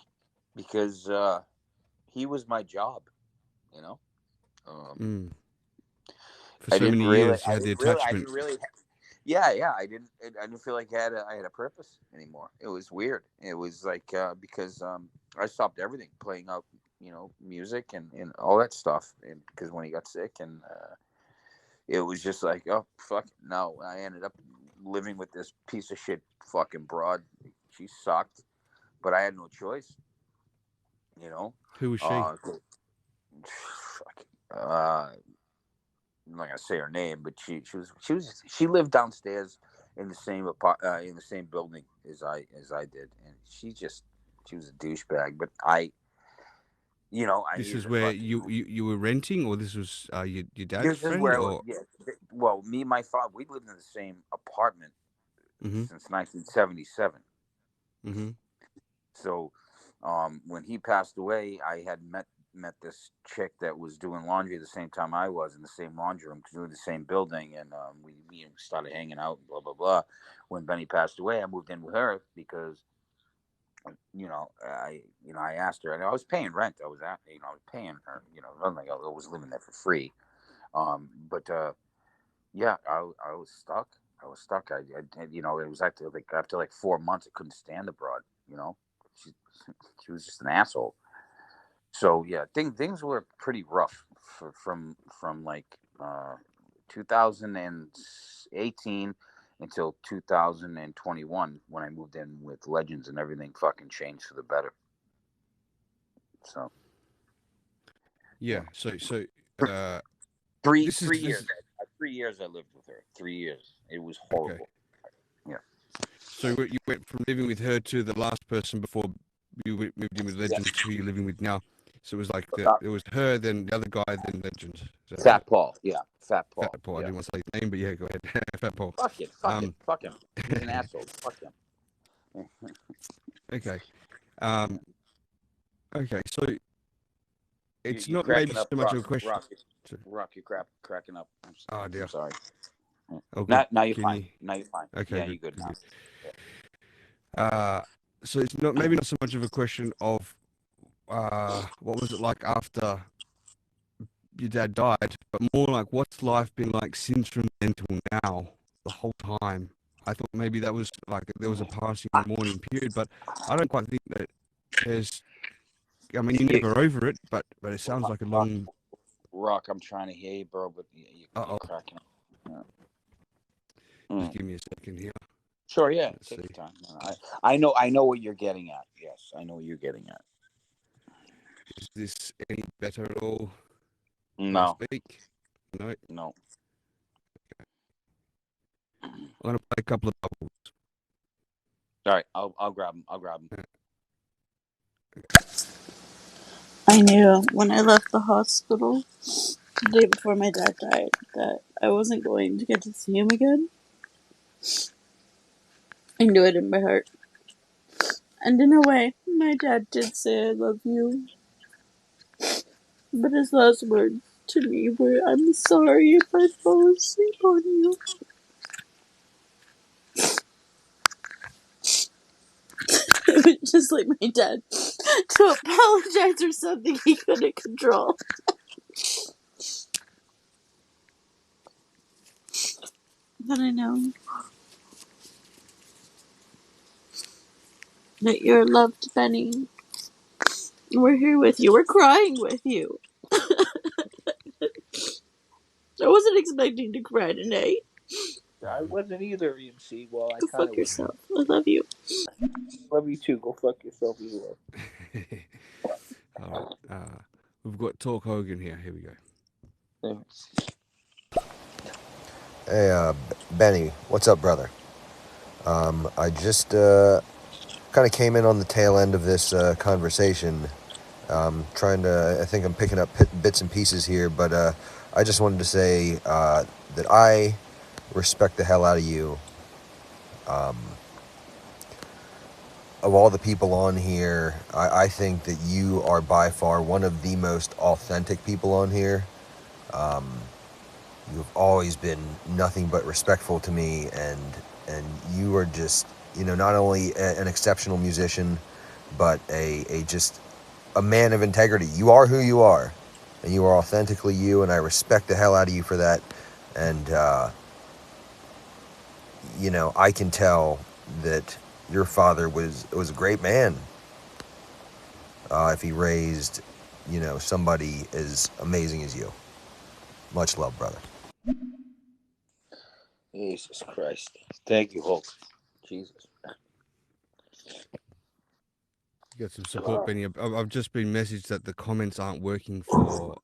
S1: because he was my job. You know. Um,
S2: Mm. For so many years, you
S1: I
S2: had the
S1: didn't really, I
S2: attachment.
S1: didn't really. Yeah, yeah. I didn't feel like I had a purpose anymore. It was weird. It was like because I stopped everything, playing out, music and all that stuff, and because when he got sick, and it was just like, oh fuck. No, I ended up living with this piece of shit fucking broad. She sucked, but I had no choice. You know.
S2: Who was she?
S1: Uh, fuck. Uh, I'm not gonna say her name, but she lived downstairs in the same in the same building as I did, and she was a douchebag. But I
S2: This
S1: needed
S2: is
S1: a
S2: where
S1: fucking.
S2: you were renting, or this was your dad's
S1: This is
S2: friend,
S1: where
S2: or
S1: yeah. Well, me and my father, we lived in the same apartment
S2: mm-hmm,
S1: since 1977.
S2: mm-hmm.
S1: So, when he passed away, I had met this chick that was doing laundry the same time I was in the same laundry room because we were in the same building, and we started hanging out. Blah blah blah. When Benny passed away, I moved in with her because I asked her, and I was paying rent. I was paying her. It wasn't like I was living there for free. But yeah, I was stuck. I was stuck. It was after like 4 months, I couldn't stand the broad. She she was just an asshole. So yeah, things were pretty rough from like 2018 until 2021 when I moved in with Legends, and everything fucking changed for the better. So
S2: Yeah.
S1: yeah.
S2: So
S1: Three
S2: this is
S1: three years. 3 years I lived with her. 3 years. It was
S2: okay.
S1: horrible. Yeah.
S2: So you went from living with her to the last person before you moved in with Legends to who you're living with now. So it was like it was her, then the other guy, then Legends. Is that right?
S1: Fat Paul. Yeah. Fat Paul.
S2: Fat Paul. I
S1: Yeah.
S2: didn't want to say his name, but yeah, go ahead. Fat Paul.
S1: Fuck it. Fuck him. He's an asshole. Fuck him.
S2: Okay. Um. Okay. So it's
S1: You're
S2: not maybe
S1: cracking
S2: so
S1: up,
S2: much of a question.
S1: Rock, you're cracking up.
S2: Oh dear.
S1: I'm sorry.
S2: Okay.
S1: Now you're
S2: Can
S1: fine.
S2: you?
S1: Now you're fine.
S2: Okay.
S1: Yeah,
S2: Good.
S1: you're good now.
S2: So it's maybe not so much of a question of what was it like after your dad died, but more like what's life been like since from then till now, the whole time. I thought maybe that was like there was a passing mourning period, but I don't quite think that there's. I mean, you're never over it, but it sounds like a long.
S1: Rock, I'm trying to hear you, bro, but you're cracking up. Yeah.
S2: Just give me a second here.
S1: Sure, yeah.
S2: Let's
S1: Take
S2: see.
S1: your time. I know what you're getting at. Yes, I know what you're getting at.
S2: Is this any better at all?
S1: No.
S2: Speak? No.
S1: No.
S2: I'm gonna play a couple of bubbles.
S1: All right, I'll grab him. I'll grab him.
S4: I knew when I left the hospital the day before my dad died that I wasn't going to get to see him again. I knew it in my heart. And in a way, my dad did say I love you. But his last words to me were, I'm sorry if I fall asleep on you. It was just like my dad to apologize for something he couldn't control. But I know that you're loved, Benny. We're here with you. We're crying with you. I wasn't expecting to cry today.
S3: I wasn't either, EMC. Well, I
S4: Go
S3: kind
S4: fuck
S3: of
S4: yourself. I love you.
S3: love you too. Go fuck yourself as well.
S2: All right. We've got Talk Hogan here. Here we go.
S7: Hey, Benny, what's up, brother? I just kind of came in on the tail end of this conversation. I think I'm picking up bits and pieces here, but I just wanted to say that I respect the hell out of you. Of all the people on here, I think that you are by far one of the most authentic people on here. You've always been nothing but respectful to me, and you are just, not only an exceptional musician, but just a man of integrity. You are who you are, and you are authentically you, and I respect the hell out of you for that. And I can tell that your father was a great man. If he raised, somebody as amazing as you. Much love, brother.
S1: Jesus Christ. Thank you, Hulk. Jesus.
S2: You got some support, Benny. I've just been messaged that the comments aren't working for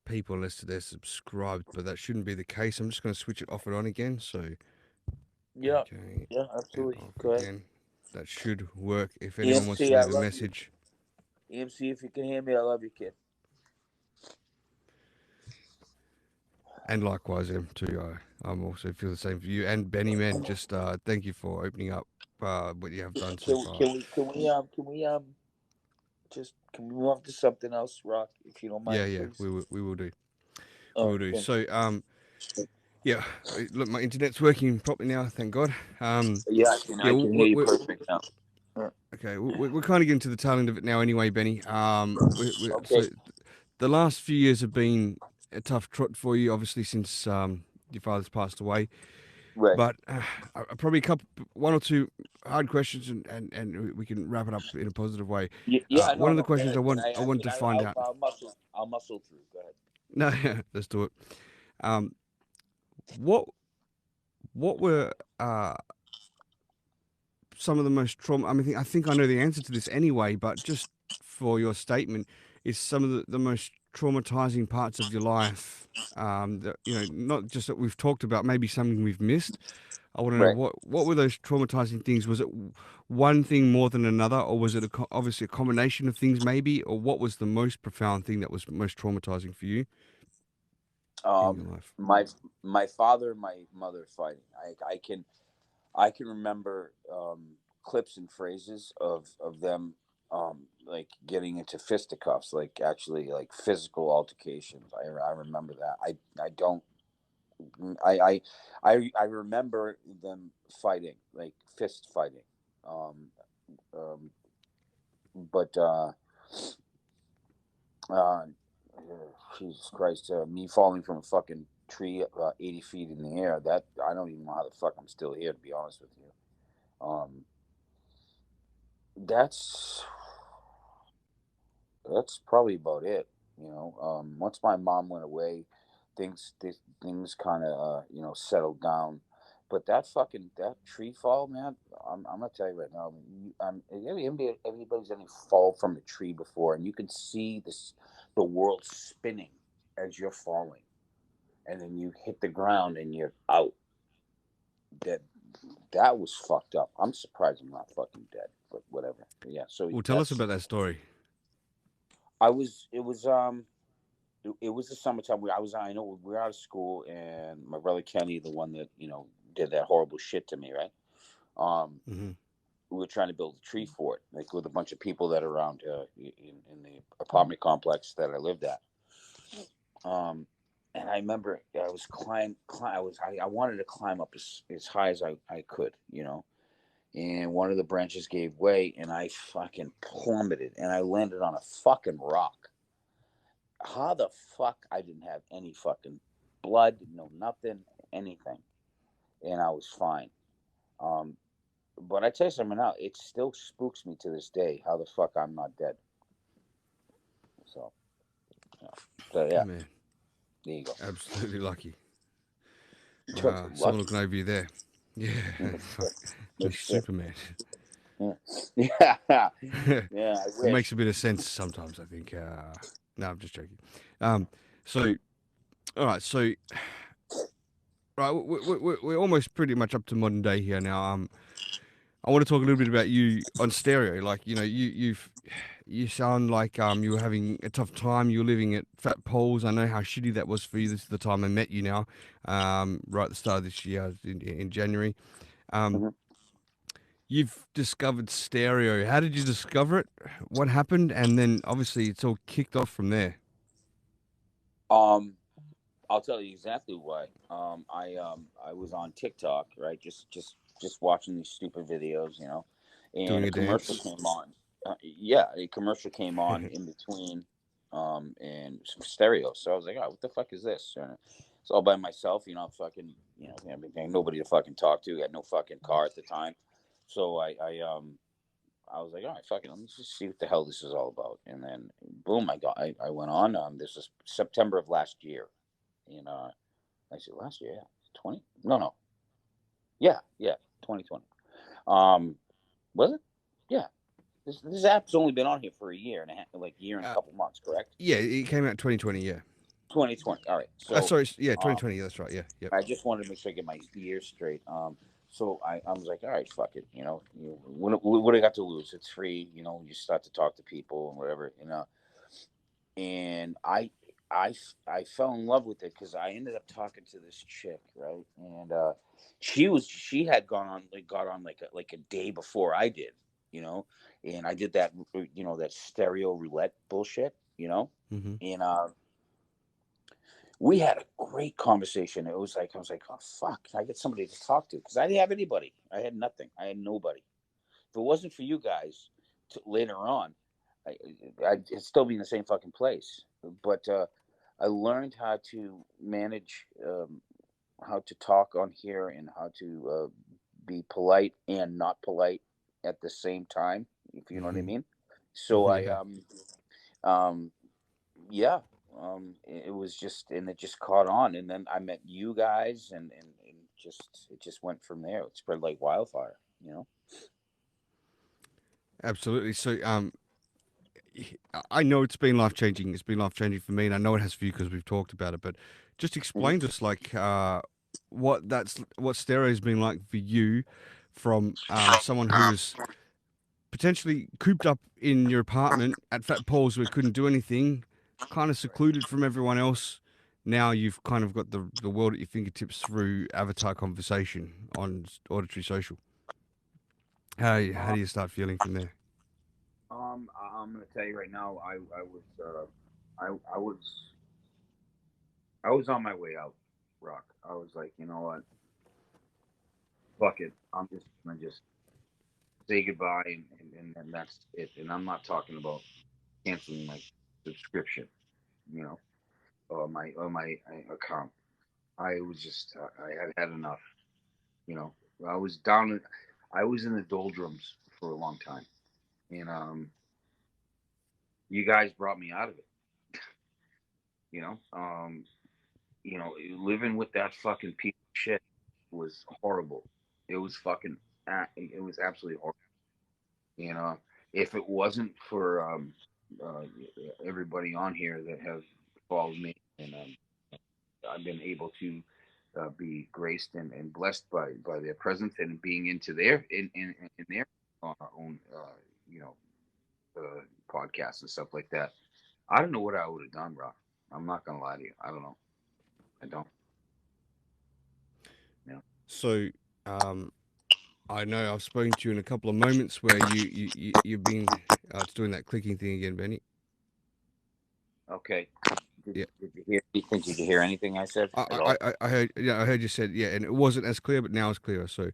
S2: people unless they're subscribed, but that shouldn't be the case. I'm just going to switch it off and on again. So
S3: Yeah.
S2: okay,
S3: Yeah, absolutely.
S2: off
S3: Go ahead.
S2: again. That should work. If anyone wants to
S3: EMC, I
S2: leave a
S3: love
S2: message.
S3: you. EMC, if you can hear me, I love you, kid.
S2: And likewise, M too. I'm also feel the same for you and Benny, man. Just thank you for opening up what you have done so far.
S3: Can we move on to something else, Rock, if you don't mind,
S2: Yeah,
S3: please?
S2: we will do.
S3: Oh,
S2: We will do.
S3: thank
S2: So yeah, look, my internet's working properly now. Thank God.
S1: Yeah, I can hear you perfect now.
S2: Okay, we're kind of getting to the tail end of it now, anyway, Benny.
S1: Okay.
S2: So the last few years have been a tough trot for you, obviously, since your father's passed away.
S1: Right.
S2: But probably one or two hard questions, and we can wrap it up in a positive way.
S1: Yeah.
S2: One
S1: No.
S2: of the
S1: No. Go
S2: questions
S1: ahead.
S2: I wanted to find out.
S1: I'll muscle through. Go ahead.
S2: No, let's do it. Um, what what were some of the most trauma? I mean, I think I know the answer to this anyway, but just for your statement, is some of the most traumatizing parts of your life. That, not just that we've talked about, maybe something we've missed. I want to know
S1: Right.
S2: what were those traumatizing things? Was it one thing more than another, or was it obviously a combination of things, maybe, or what was the most profound thing that was most traumatizing for you in your life?
S1: My father and my mother fighting. I can remember clips and phrases of them like getting into fisticuffs, like actually like physical altercations. I remember that. I don't. I I remember them fighting, like fist fighting. Um, um, but uh, Jesus Christ, me falling from a fucking tree 80 feet in the air. That I don't even know how the fuck I'm still here, to be honest with you. That's that's probably about it. Once my mom went away, things kind of settled down. But that tree fall, man. I'm gonna tell you right now. Everybody's ever fall from a tree before, and you can see the world spinning as you're falling, and then you hit the ground and you're out. That that was fucked up. I'm surprised I'm not fucking dead, but whatever. Yeah. So
S2: Well, tell us
S1: that's
S2: about that story.
S1: I was. It was the summertime. I know we were out of school, and my brother Kenny, the one that did that horrible shit to me, right? Um,
S2: Hmm.
S1: we were trying to build a tree fort, like with a bunch of people that are around in the apartment complex that I lived at. Um, and I remember I was I wanted to climb up as high as I could, and one of the branches gave way, and I fucking plummeted, and I landed on a fucking rock. How the fuck I didn't have any fucking blood, no nothing, anything, and I was fine. Um, but I tell you something now, it still spooks me to this day how the fuck I'm not dead. So, yeah, so yeah,
S2: Man,
S1: there you go.
S2: absolutely lucky. Someone
S1: Lucky.
S2: looking over you there. Yeah,
S1: No
S2: fuck,
S1: shit. No
S2: like
S1: shit.
S2: Superman.
S1: Yeah, yeah,
S2: It
S1: yeah. I
S2: makes
S1: wish.
S2: a bit of sense sometimes, I think. No, I'm just joking. Um, so, all right, so right, we're almost pretty much up to modern day here now. I want to talk a little bit about you on stereo. Like, you sound like you were having a tough time. You were living at Fat Poles. I know how shitty that was for you. This is the time I met you now, right at the start of this year in January. Um,
S1: Mhm.
S2: you've discovered stereo. How did you discover it? What happened? And then obviously it's all kicked off from there.
S1: Um, I'll tell you exactly why. I was on TikTok, right? Just watching these stupid videos, and
S2: Doing
S1: a
S2: a
S1: commercial
S2: dance.
S1: came on. Yeah, a commercial came on in between, and some stereo. So I was like, oh, what the fuck is this? And it's all by myself, fucking, everything. Nobody to fucking talk to. Had no fucking car at the time. So I was like, all right, fucking, let me just see what the hell this is all about. And then, boom, I went on. This was September of last year. In I said last year, yeah, 20? No, yeah, 2020. Um, was it? Yeah. This app's only been on here for a year and a half, like year and a
S2: uh,
S1: couple months, correct?
S2: yeah, it came out 2020. Yeah.
S1: 2020. All right. So,
S2: Sorry. Yeah,
S1: um,
S2: 2020. That's right. Yeah. Yep.
S1: I just wanted to make sure I get my years straight. So I was like, all right, fuck it. What I got to lose? It's free. You start to talk to people and whatever. And I fell in love with it because I ended up talking to this chick, right? And she had got on like a day before I did, you know, and I did that stereo roulette bullshit,
S2: Hmm.
S1: and we had a great conversation. It was like I was like, oh fuck, I get somebody to talk to because I didn't have anybody. I had nothing. I had nobody. it wasn't for you guys later on, I, I'd still be in the same fucking place. But I learned how to manage, how to talk on here, and how to be polite and not polite at the same time, if you know what I
S2: Hmm.
S1: mean. So I
S2: Yeah.
S1: um yeah, it was just, and it just caught on, and then I met you guys, and just it just went from there. It spread like wildfire, you know.
S2: Absolutely. So, I know it's been life changing. It's been life changing for me, and I know it has for you because we've talked about it. But just
S1: Mhm.
S2: explain to us, like, what stereo's been like for you, from someone who was potentially cooped up in your apartment at Fat Paul's where you couldn't do anything, kind of secluded from everyone else. Now you've kind of got the world at your fingertips through avatar conversation on auditory social. How
S1: Uh,
S2: do you start feeling from there?
S1: I'm gonna tell you right now. I was I was on my way out, Rock. I was like, you know what, fuck it. I'm just gonna just say goodbye, and that's it. And I'm not talking about canceling my subscription, you know, or my account. I was just I had had enough, you know. I was down. I was in the doldrums for a long time, and you guys brought me out of it. You know, living with that fucking piece of shit was horrible. It was fucking. It was absolutely horrible. You know, if it wasn't for uh, everybody on here that have followed me, and I've been able to be graced and blessed by their presence, and being into in their own you know podcasts and stuff like that. I don't know what I would have done, Rob. I'm not gonna lie to you. I don't know. I don't. You know.
S2: So, um, I know I've spoken to you in a couple of moments where you've been doing that clicking thing again, Benny.
S1: Okay.
S2: Yeah,
S1: Did you hear? Did you hear anything I said
S2: I
S1: at
S2: I
S1: all?
S2: I heard, yeah, I heard you said, yeah, and it wasn't as clear, but now it's clearer. So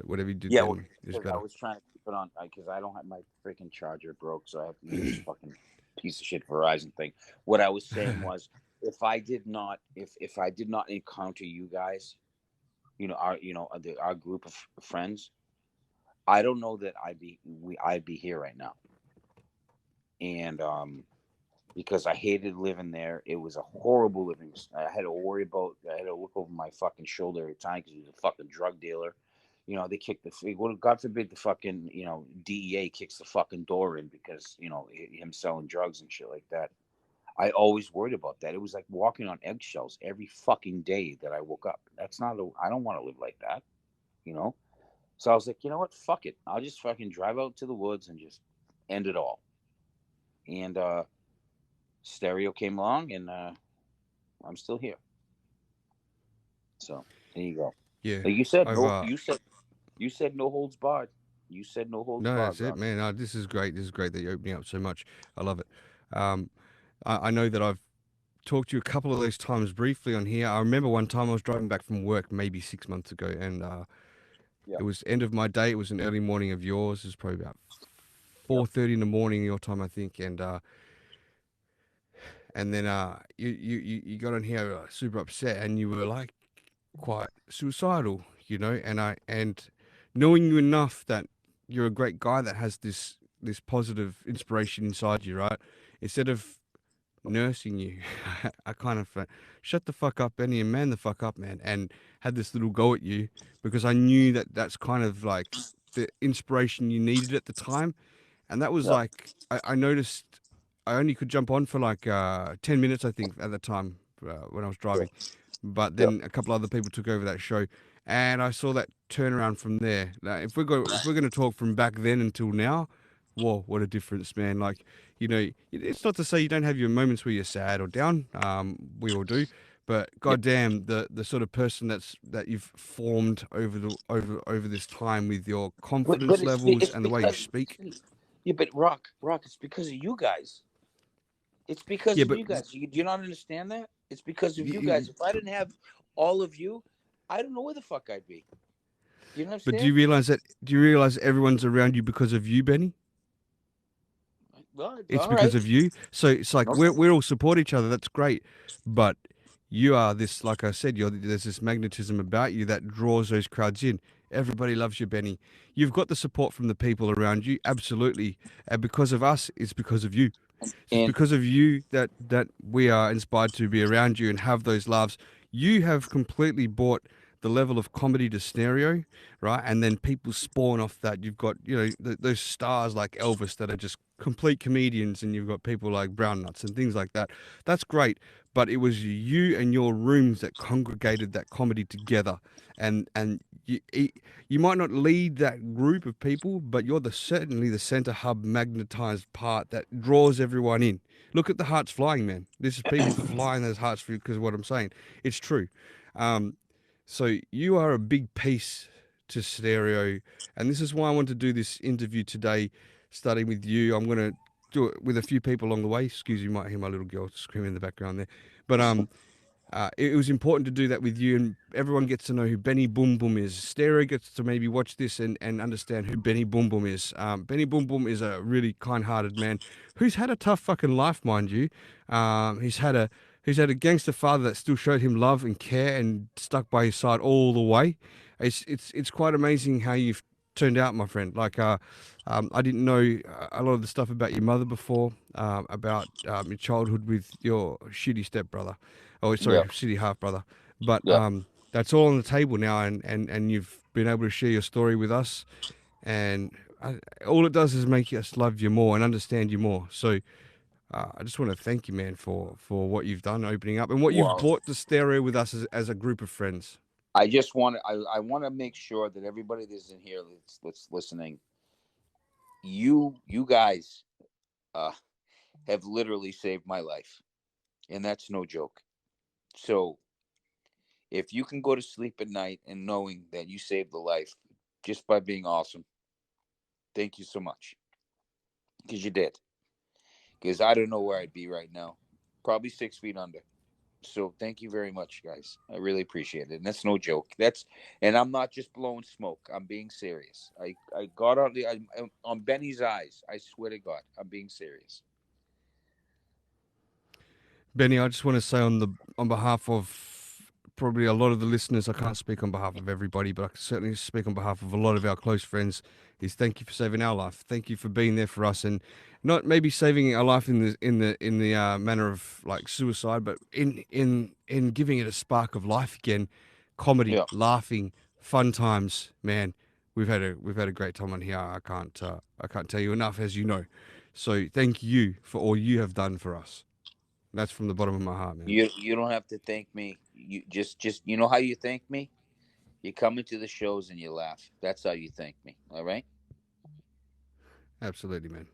S2: whatever you did
S1: Yeah, well,
S2: then is
S1: because I
S2: better.
S1: was trying to keep it on because I don't have my freaking charger broke, so I have to use this fucking piece of shit Verizon thing. What I was saying was, if I did not encounter you guys, our group of friends, I don't know that I'd be here right now. And because I hated living there, it was a horrible living. I had to worry about. I had to look over my fucking shoulder every time because he was a fucking drug dealer. You know, they kick the. Well, God forbid the fucking DEA kicks the fucking door in because him selling drugs and shit like that. I always worried about that. It was like walking on eggshells every fucking day that I woke up. That's not. I don't want to live like that. You know. So I was like, you know what? Fuck it. I'll just fucking drive out to the woods and just end it all. And stereo came along, and I'm still here. So there you go.
S2: Yeah,
S1: Like you said,
S2: I've
S1: no. You said no holds barred. You said no holds
S2: no,
S1: barred,
S2: that's it,
S1: Rock.
S2: man. This is great. This is great that you're opening up so much. I love it. Um, I know that I've talked to you a couple of those times briefly on here. I remember one time I was driving back from work maybe 6 months ago, and it
S1: Yep.
S2: was end of my day. It was an early morning of yours. It was probably about
S1: Yep.
S2: 4:30 in the morning your time, I think, and then you got on here super upset, and you were like quite suicidal, and knowing you enough that you're a great guy that has this positive inspiration inside you, right? Instead of nursing you, I kind of shut the fuck up, Benny, and man the fuck up, man, and had this little go at you because I knew that that's kind of like the inspiration you needed at the time. And that was
S1: Yep.
S2: like I noticed I only could jump on for like 10 minutes, I think, at the time when I was driving. But
S1: Yep.
S2: then a couple other people took over that show, and I saw that turnaround from there. Now, if we're going to talk from back then until now, whoa, what a difference, man! Like, it's not to say you don't have your moments where you're sad or down. We all do, but
S1: Yep.
S2: goddamn, the sort of person that you've formed over this time with your
S1: But
S2: confidence levels
S1: it's
S2: and the way you
S1: because
S2: speak.
S1: yeah, but Rock, it's because of you guys. It's because
S2: Yeah,
S1: of
S2: but
S1: you guys. Do you not understand that? It's because of
S2: y-
S1: you
S2: y-
S1: guys. If I didn't have all of you, I don't know where the fuck I'd be. You
S2: But
S1: understand?
S2: do you realize everyone's around you because of you, Benny?
S1: Well,
S2: It's
S1: all
S2: because
S1: right.
S2: of you. So it's like
S1: Okay.
S2: we all support each other. That's great. But you are this, like I said, there's this magnetism about you that draws those crowds in. Everybody loves you, Benny. You've got the support from the people around you, absolutely. And because of us, it's because of you. It's
S1: And
S2: because of you that we are inspired to be around you and have those laughs. You have completely brought the level of comedy to stereo, right? And then people spawn off that. You've got, those stars like Elvis that are just complete comedians, and you've got people like Brown Nuts and things like that. That's great. But it was you and your rooms that congregated that comedy together. And you might not lead that group of people, but you're certainly the center hub magnetized part that draws everyone in. Look at the hearts flying, man. This is people flying those hearts for you because of what I'm saying. It's true. Um, so you are a big piece to stereo, and this is why I want to do this interview today, starting with you. I'm going to do it with a few people along the way. Excuse me, you might hear my little girl screaming in the background there. But it was important to do that with you, and everyone gets to know who Benny Boom Boom is. Stereo gets to maybe watch this and understand who Benny Boom Boom is. Benny Boom Boom is a really kind-hearted man who's had a tough fucking life, mind you. He's had a gangster father that still showed him love and care and stuck by his side all the way. It's quite amazing how you've turned out, my friend. Like I didn't know a lot of the stuff about your mother before, about your childhood with your shitty stepbrother. Oh, sorry,
S1: yeah,
S2: shitty half brother. But
S1: yeah.
S2: that's all on the table now, and you've been able to share your story with us, and all it does is make us love you more and understand you more. So I just want to thank you, man, for what you've done, opening up, and what you've
S1: Well,
S2: brought to stereo with us as a group of friends.
S1: I just want to. I want to make sure that everybody that's in here that's listening, you guys, uh, have literally saved my life, and that's no joke. So if you can go to sleep at night and knowing that you saved the life just by being awesome, thank you so much, because you did. Because I don't know where I'd be right now, probably 6 feet under. So thank you very much, guys. I really appreciate it. And that's no joke. And I'm not just blowing smoke. I'm being serious. I got on Benny's eyes. I swear to God, I'm being serious.
S2: Benny, I just want to say on behalf of probably a lot of the listeners, I can't speak on behalf of everybody, but I can certainly speak on behalf of a lot of our close friends. Is thank you for saving our life. Thank you for being there for us, and not maybe saving our life in the manner of like suicide, but in giving it a spark of life again, comedy,
S1: Yeah.
S2: laughing, fun times. Man, we've had a great time on here. I can't tell you enough, as you know. So thank you for all you have done for us. That's from the bottom of my heart, man.
S1: You don't have to thank me. You just you know how you thank me? You come into the shows and you laugh. That's how you thank me. All right?
S2: Absolutely, man.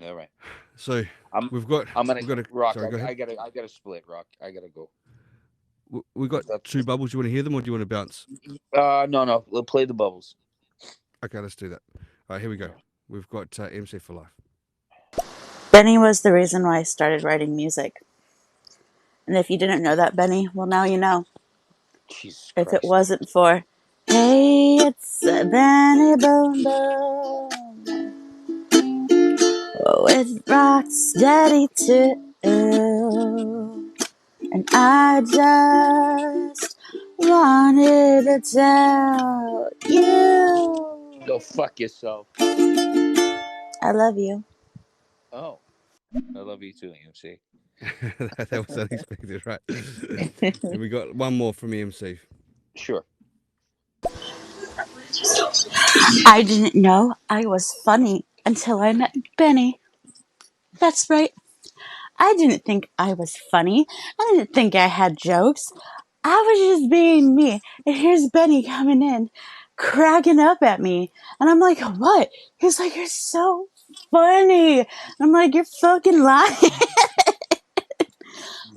S1: All right.
S2: So
S1: I'm
S2: we've got
S1: I'm gonna
S2: we've got a
S1: Rock.
S2: sorry, go ahead.
S1: I gotta split, Rock. I gotta go.
S2: We got
S1: That's
S2: two bubbles. You want to hear them, or do you want to bounce?
S1: no. We'll play the bubbles.
S2: Okay, let's do that. All right, here we go. We've got MC for life.
S4: Benny was the reason why I started writing music. And if you didn't know that, Benny, well, now you know.
S1: Jesus
S4: If it
S1: Christ.
S4: wasn't for, hey, it's Benny Boom Boom with Rocstedi too. And I just wanted to tell you
S1: Go fuck yourself.
S4: I love you.
S1: Oh, I love you too, MC.
S2: That was unexpected, right? And we got one more from EMC.
S1: Sure.
S4: I didn't know I was funny until I met Benny. That's right. I didn't think I was funny. I didn't think I had jokes. I was just being me. And here's Benny coming in, cracking up at me. And I'm like, what? He's like, you're so funny. And I'm like, you're fucking lying.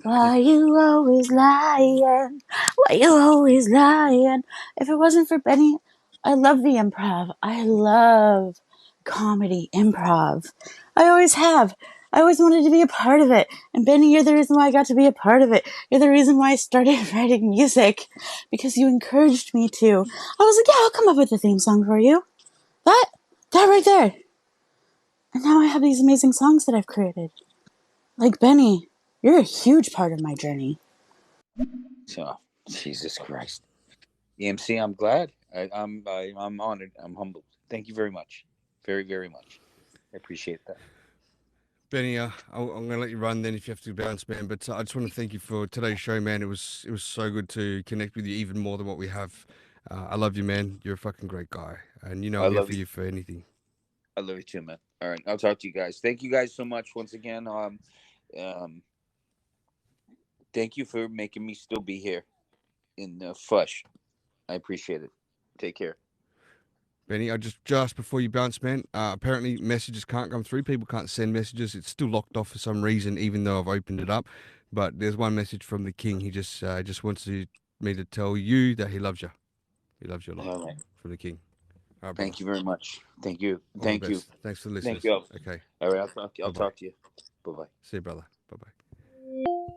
S4: Why you always lying? Why you always lying? If it wasn't for Benny, I love the improv. I love comedy improv. I always have. I always wanted to be a part of it. And Benny, you're the reason why I got to be a part of it. You're the reason why I started writing music, because you encouraged me to. I was like, yeah, I'll come up with a theme song for you. That right there. And now I have these amazing songs that I've created. Like, Benny, you're a huge part of my journey.
S1: So, Jesus Christ. EMC, I'm glad. I'm honored. I'm humbled. Thank you very much. Very, very much. I appreciate that.
S2: Benny, I'm going to let you run then if you have to bounce, man. But I just want to thank you for today's show, man. It was so good to connect with you even more than what we have. I love you, man. You're a fucking great guy. And you know
S1: I
S2: I'm here
S1: love
S2: for
S1: you.
S2: you for anything.
S1: I love you too, man. All right. I'll talk to you guys. Thank you guys so much once again. Thank you for making me still be here in the flesh. I appreciate it. Take care.
S2: Benny, I just before you bounce, man, apparently messages can't come through. People can't send messages. It's still locked off for some reason, even though I've opened it up. But there's one message from the king. He just wants me to tell you that he loves you. He loves you a lot.
S1: All right.
S2: From the king. All right,
S1: Thank you very much. Thank you.
S2: All
S1: Thank
S2: the
S1: you.
S2: best. Thanks for listening.
S1: Thank you.
S2: Okay.
S1: All right. I'll talk to you.
S2: Bye-bye.
S1: Bye bye.
S2: See you, brother. Bye-bye.